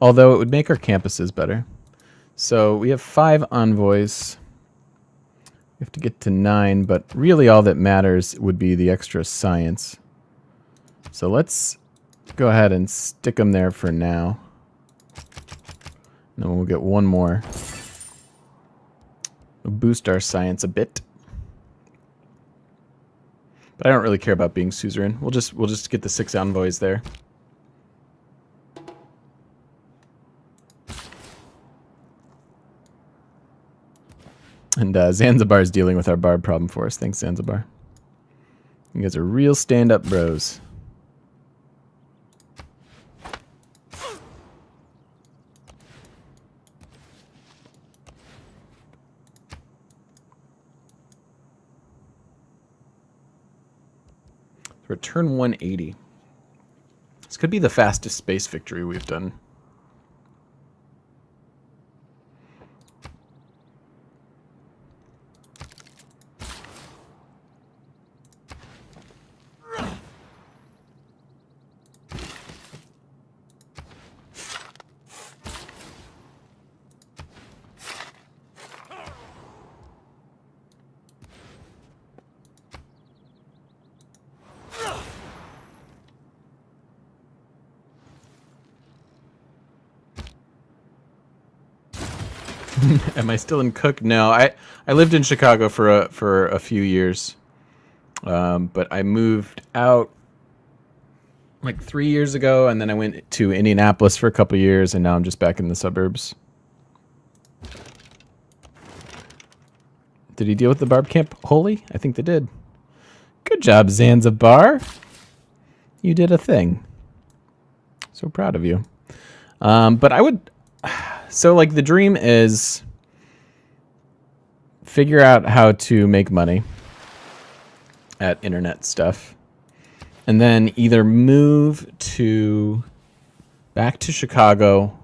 Although it would make our campuses better. So we have 5 envoys. We have to get to 9, but really all that matters would be the extra science. So let's go ahead and stick them there for now. And then we'll get one more. We'll boost our science a bit. But I don't really care about being suzerain. We'll just get the 6 envoys there. And Zanzibar is dealing with our barb problem for us. Thanks, Zanzibar. You guys are real stand-up bros. Return 180. This could be the fastest space victory we've done. Am I still in Cook? No, I lived in Chicago for a few years, but I moved out like 3 years ago, and then I went to Indianapolis for a couple years, and now I'm just back in the suburbs. Did he deal with the barb camp wholly? I think they did. Good job, Zanzibar. You did a thing. So proud of you. But I would... So, like, the dream is figure out how to make money at internet stuff. And then either move back to Chicago,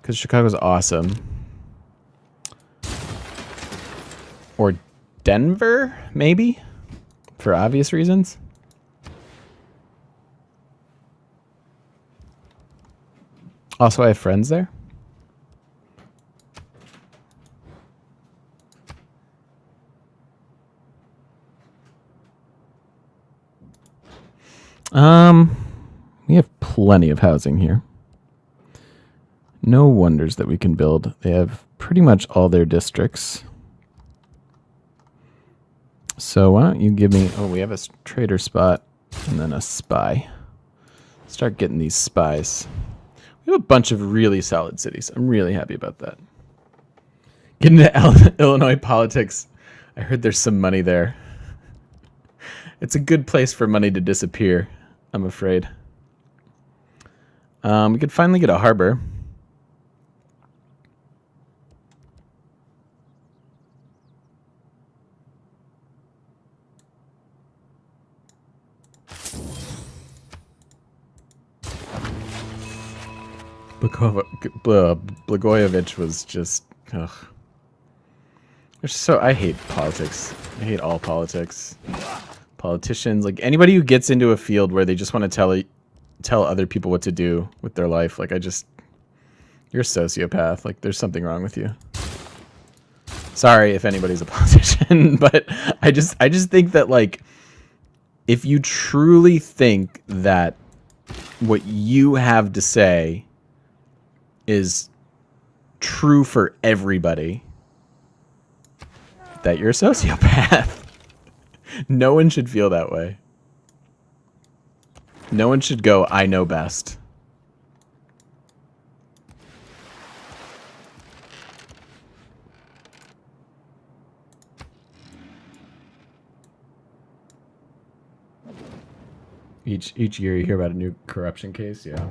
because Chicago's awesome. Or Denver, maybe, for obvious reasons. Also, I have friends there. We have plenty of housing here. No wonders that we can build. They have pretty much all their districts. So why don't you give me... Oh, we have a trader spot and then a spy. Start getting these spies. We have a bunch of really solid cities. I'm really happy about that. Getting into Illinois politics. I heard there's some money there. It's a good place for money to disappear, I'm afraid. We could finally get a harbor. Blagojevich was just... Ugh. I hate politics. I hate all politics. Politicians, like anybody who gets into a field where they just want to tell other people what to do with their life, like you're a sociopath. Like there's something wrong with you. Sorry if anybody's a politician, but I just think that like if you truly think that what you have to say is true for everybody, that you're a sociopath. No one should feel that way. No one should go, I know best. Each year you hear about a new corruption case. Yeah.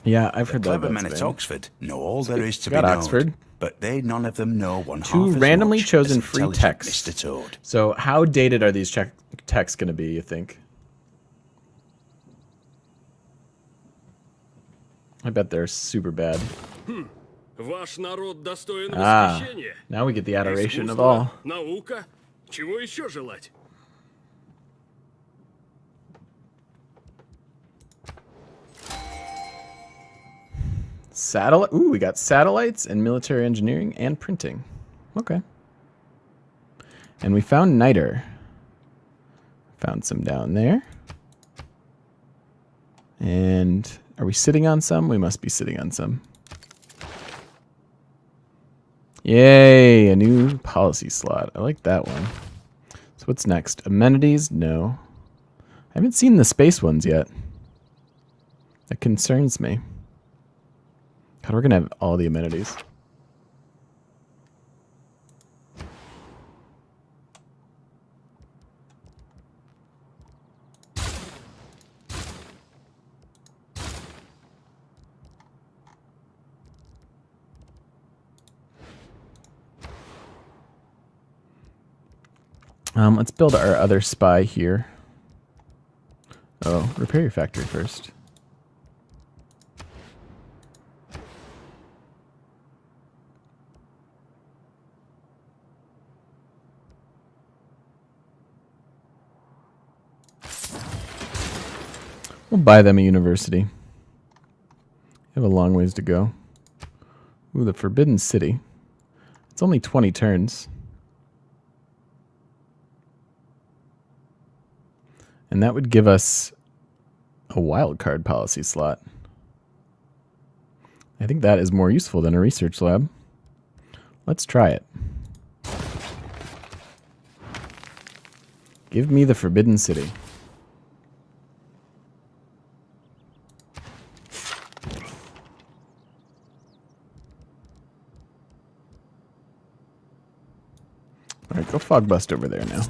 Yeah, I've The heard that clever about men at Spain. Oxford know all there is to Got be known, Oxford. but they none of them know one Two half as randomly much chosen as free intelligent texts. Mr. Toad. So how dated are these texts going to be, you think? I bet they're super bad. Ваш народ достоин Ah, восхищения. now we get the adoration of Искусство, all. наука. Чего еще желать? Satellite. Ooh, we got satellites and military engineering and printing. Okay. And we found niter. Found some down there. And are we sitting on some? We must be sitting on some. Yay, a new policy slot. I like that one. So what's next? Amenities? No. I haven't seen the space ones yet. That concerns me. God, we're going to have all the amenities. Let's build our other spy here. Oh, repair your factory first. We'll buy them a university. They have a long ways to go. Ooh, the Forbidden City. It's only 20 turns. And that would give us a wild card policy slot. I think that is more useful than a research lab. Let's try it. Give me the Forbidden City. Alright, go fog bust over there now.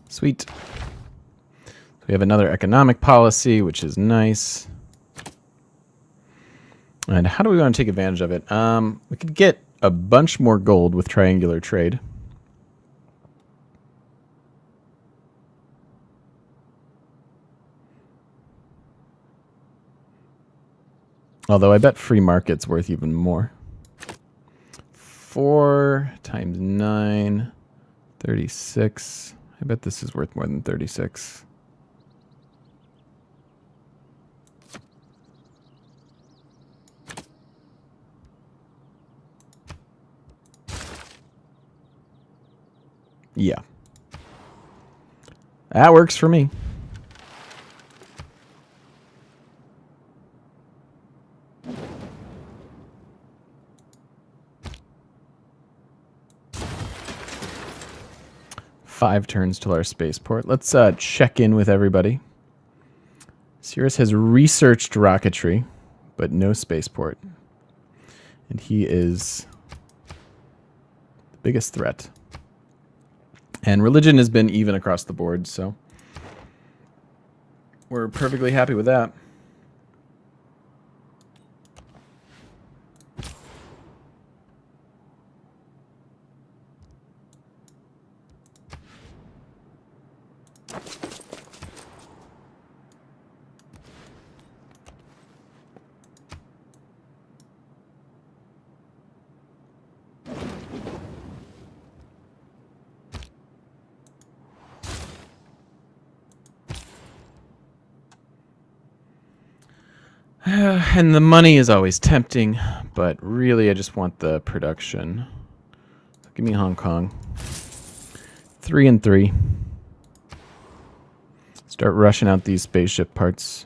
Sweet. We have another economic policy, which is nice. And how do we want to take advantage of it? We could get a bunch more gold with triangular trade. Although I bet free market's worth even more. 4 times 9, 36. I bet this is worth more than 36. Yeah. That works for me. Five turns till our spaceport. Let's check in with everybody. Cirrus has researched rocketry, but no spaceport. And he is the biggest threat. And religion has been even across the board, so we're perfectly happy with that. And the money is always tempting, but really I just want the production. Give me Hong Kong. 3 and 3. Start rushing out these spaceship parts.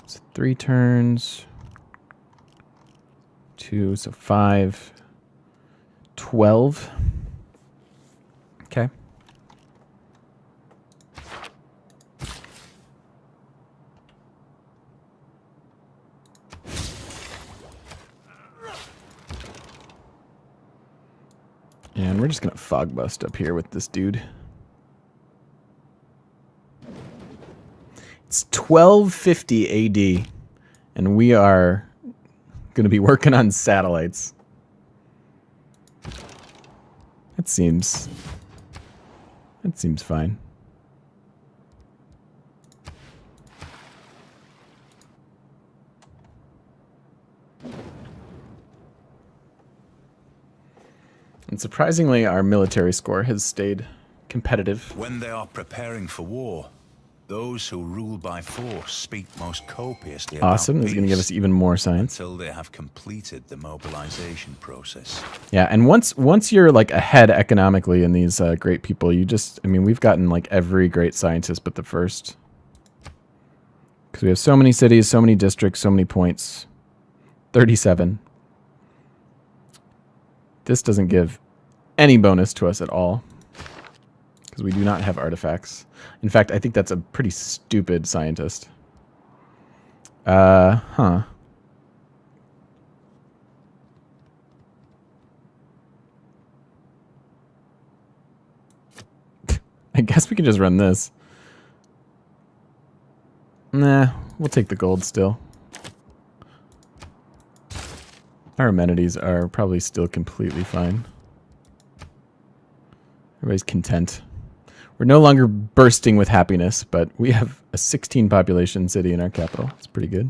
So 3 turns. 2, so 5. 12. Okay. And we're just going to fog bust up here with this dude. It's 1250 AD, and we are going to be working on satellites. That seems fine. And surprisingly, our military score has stayed competitive. When they are preparing for war, those who rule by force speak most copiously Awesome. about This is going to give peace us even more science. until they have completed the mobilization process. Yeah, and once you're like ahead economically in these great people, I mean, we've gotten like every great scientist but the first. Because we have so many cities, so many districts, so many points. 37. This doesn't give any bonus to us at all. Because we do not have artifacts. In fact, I think that's a pretty stupid scientist. Huh. I guess we can just run this. Nah, we'll take the gold still. Our amenities are probably still completely fine. Everybody's content. We're no longer bursting with happiness, but we have a 16 population city in our capital. It's pretty good.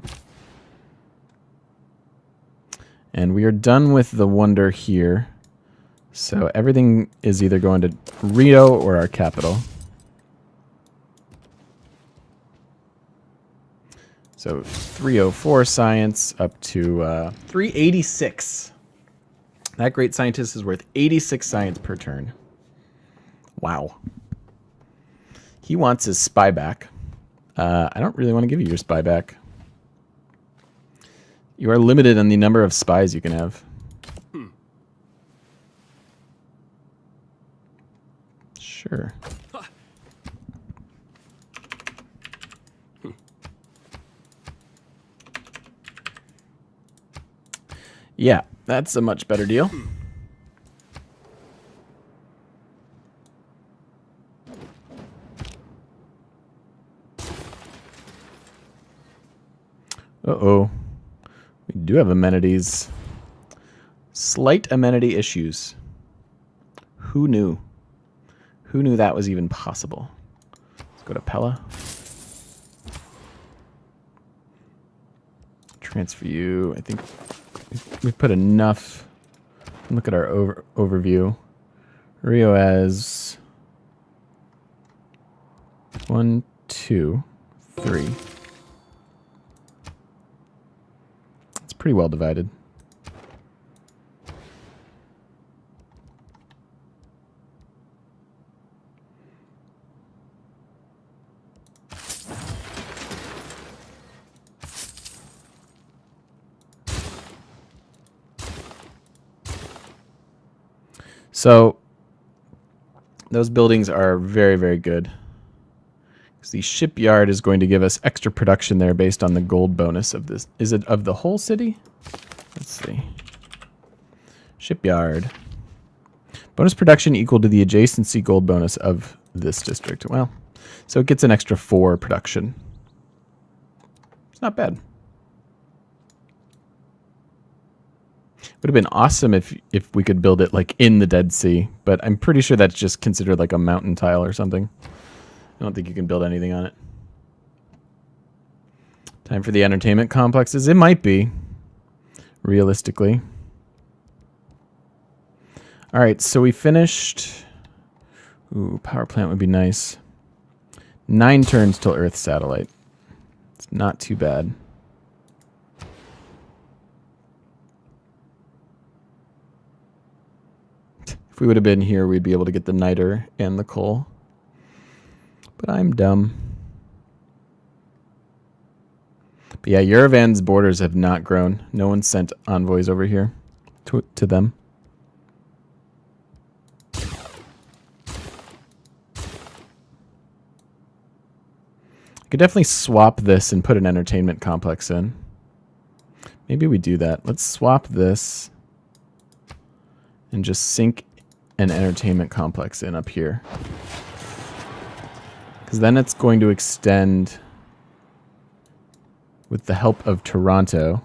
And we are done with the wonder here. So everything is either going to Rio or our capital. So 304 science up to 386. That great scientist is worth 86 science per turn. Wow. He wants his spy back. I don't really want to give you your spy back. You are limited on the number of spies you can have. Sure. Yeah, that's a much better deal. Uh-oh. We do have amenities. Slight amenity issues. Who knew? Who knew that was even possible? Let's go to Pella. Transfer you. I think we've put enough. Look at our overview. Rio has 1, 2, 3. It's pretty well divided. So those buildings are very, very good. Because the shipyard is going to give us extra production there based on the gold bonus of this. Is it of the whole city? Let's see. Shipyard. Bonus production equal to the adjacency gold bonus of this district. Well, so it gets an extra 4 production. It's not bad. Would have been awesome if we could build it like in the Dead Sea, but I'm pretty sure that's just considered like a mountain tile or something. I don't think you can build anything on it. Time for the entertainment complexes. It might be, realistically. All right, so we finished. Ooh, power plant would be nice. 9 turns till Earth satellite. It's not too bad. If we would have been here, we'd be able to get the niter and the coal. But I'm dumb. But yeah, Yerevan's borders have not grown. No one sent envoys over here to them. I could definitely swap this and put an entertainment complex in. Maybe we do that. Let's swap this and just sink an entertainment complex in up here. Because then it's going to extend, with the help of Toronto,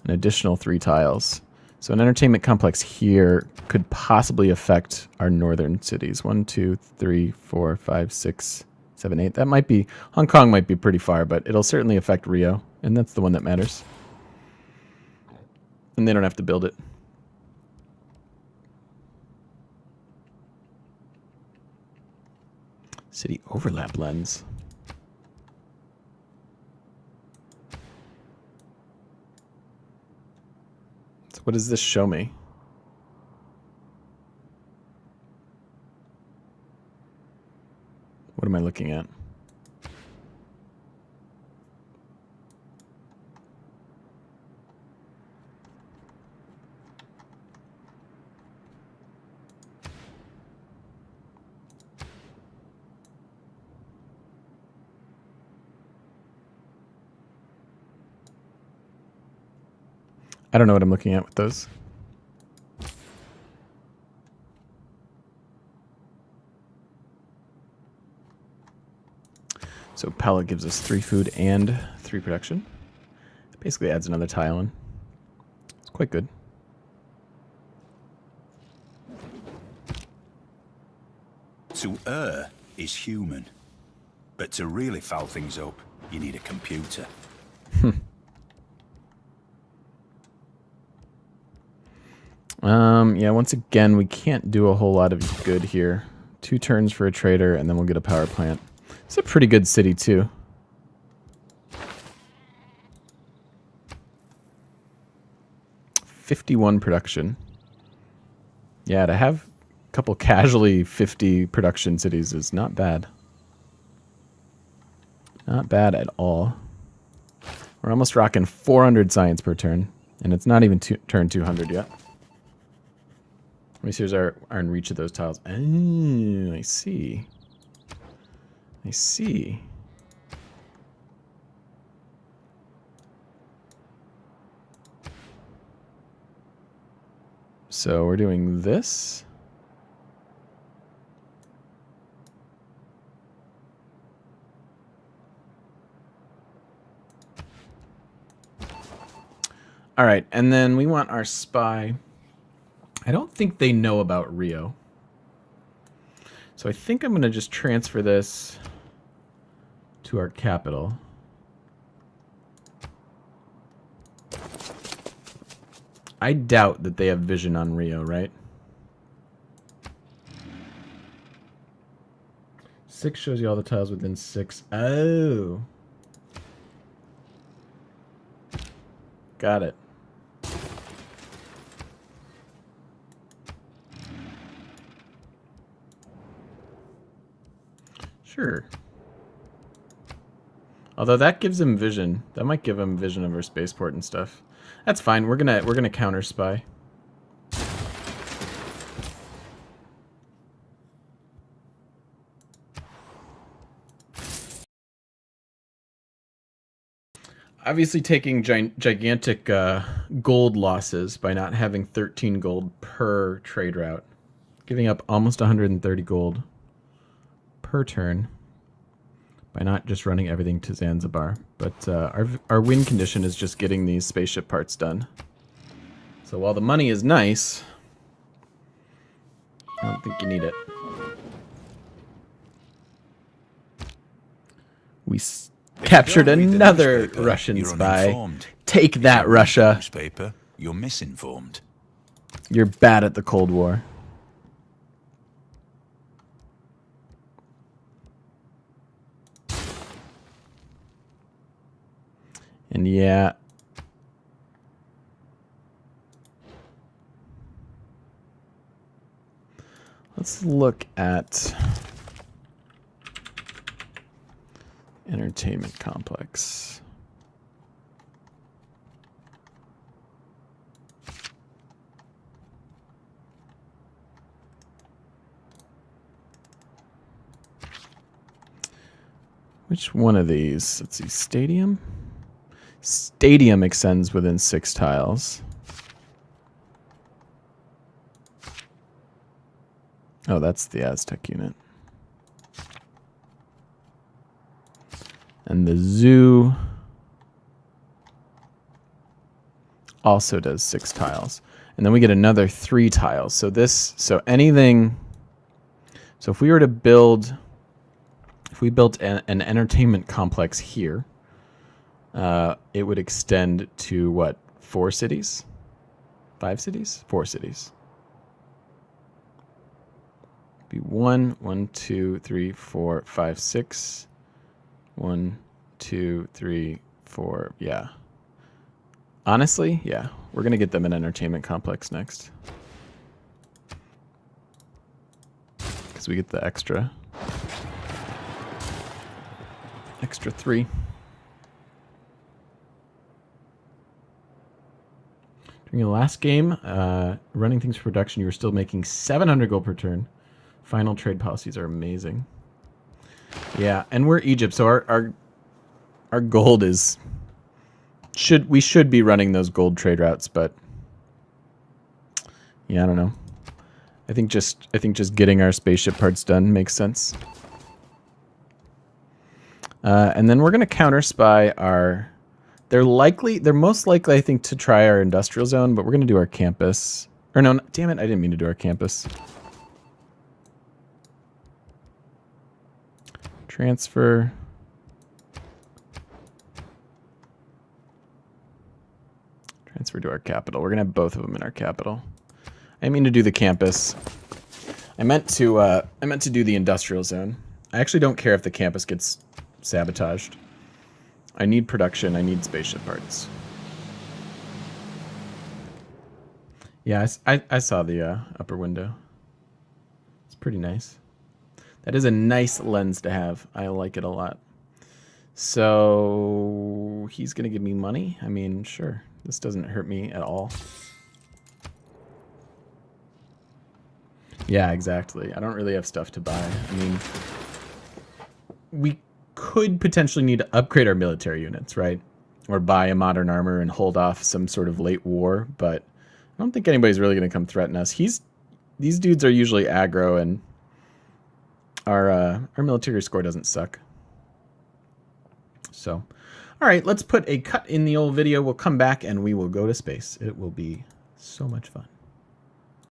an additional 3 tiles. So an entertainment complex here could possibly affect our northern cities. 1, 2, 3, 4, 5, 6, 7, 8. That might be, Hong Kong might be pretty far, but it'll certainly affect Rio. And that's the one that matters. And they don't have to build it. City overlap lens. So what does this show me? What am I looking at? I don't know what I'm looking at with those. So pallet gives us 3 food and 3 production. It basically adds another tile in. It's quite good. To err is human. But to really foul things up, you need a computer. Yeah, once again, we can't do a whole lot of good here. 2 turns for a trader, and then we'll get a power plant. It's a pretty good city, too. $51 production. Yeah, to have a couple casually 50 production cities is not bad. Not bad at all. We're almost rocking 400 science per turn, and it's not even turn 200 yet. Let me see if our in reach of those tiles. Oh, I see. I see. So we're doing this. All right, and then we want our spy. I don't think they know about Rio. So I think I'm going to just transfer this to our capital. I doubt that they have vision on Rio, right? 6 shows you all the tiles within 6. Oh. Got it. Sure. Although that gives him vision. That might give him vision of our spaceport and stuff. That's fine. We're gonna counter spy. Obviously taking gigantic gold losses by not having 13 gold per trade route. Giving up almost 130 gold per turn by not just running everything to Zanzibar. But our win condition is just getting these spaceship parts done. So while the money is nice, I don't think you need it. We captured another Russian spy. Take that, Russia. Newspaper, you're misinformed. You're bad at the Cold War. And yeah. Let's look at entertainment complex. Which one of these? Let's see, stadium? Stadium extends within 6 tiles. Oh, that's the Aztec unit. And the zoo also does 6 tiles. And then we get another 3 tiles. So so anything, so if we were to build, if we built an entertainment complex here, it would extend to what, 4 cities? 5 cities? 4 cities. Be 1, 2, 3, 4, 5, 6. 1, 2, 3, 4. Yeah. Honestly, yeah. We're going to get them an entertainment complex next. Because we get the extra 3. During the last game, running things for production, you were still making 700 gold per turn. Final trade policies are amazing. Yeah, and we're Egypt, so our gold is we should be running those gold trade routes, but yeah, I don't know. I think just getting our spaceship parts done makes sense. And then we're gonna counter spy our. They're most likely, I think, to try our industrial zone, but we're gonna do our campus. Or no, damn it, I didn't mean to do our campus. Transfer. Transfer to our capital. We're gonna have both of them in our capital. I didn't mean to do the campus. I meant to do the industrial zone. I actually don't care if the campus gets sabotaged. I need production. I need spaceship parts. Yeah, I saw the upper window. It's pretty nice. That is a nice lens to have. I like it a lot. So he's going to give me money? I mean, sure. This doesn't hurt me at all. Yeah, exactly. I don't really have stuff to buy. I mean, we could potentially need to upgrade our military units, right? Or buy a modern armor and hold off some sort of late war, but I don't think anybody's really going to come threaten us. These dudes are usually aggro, and our military score doesn't suck. So, all right, let's put a cut in the old video. We'll come back and we will go to space. It will be so much fun.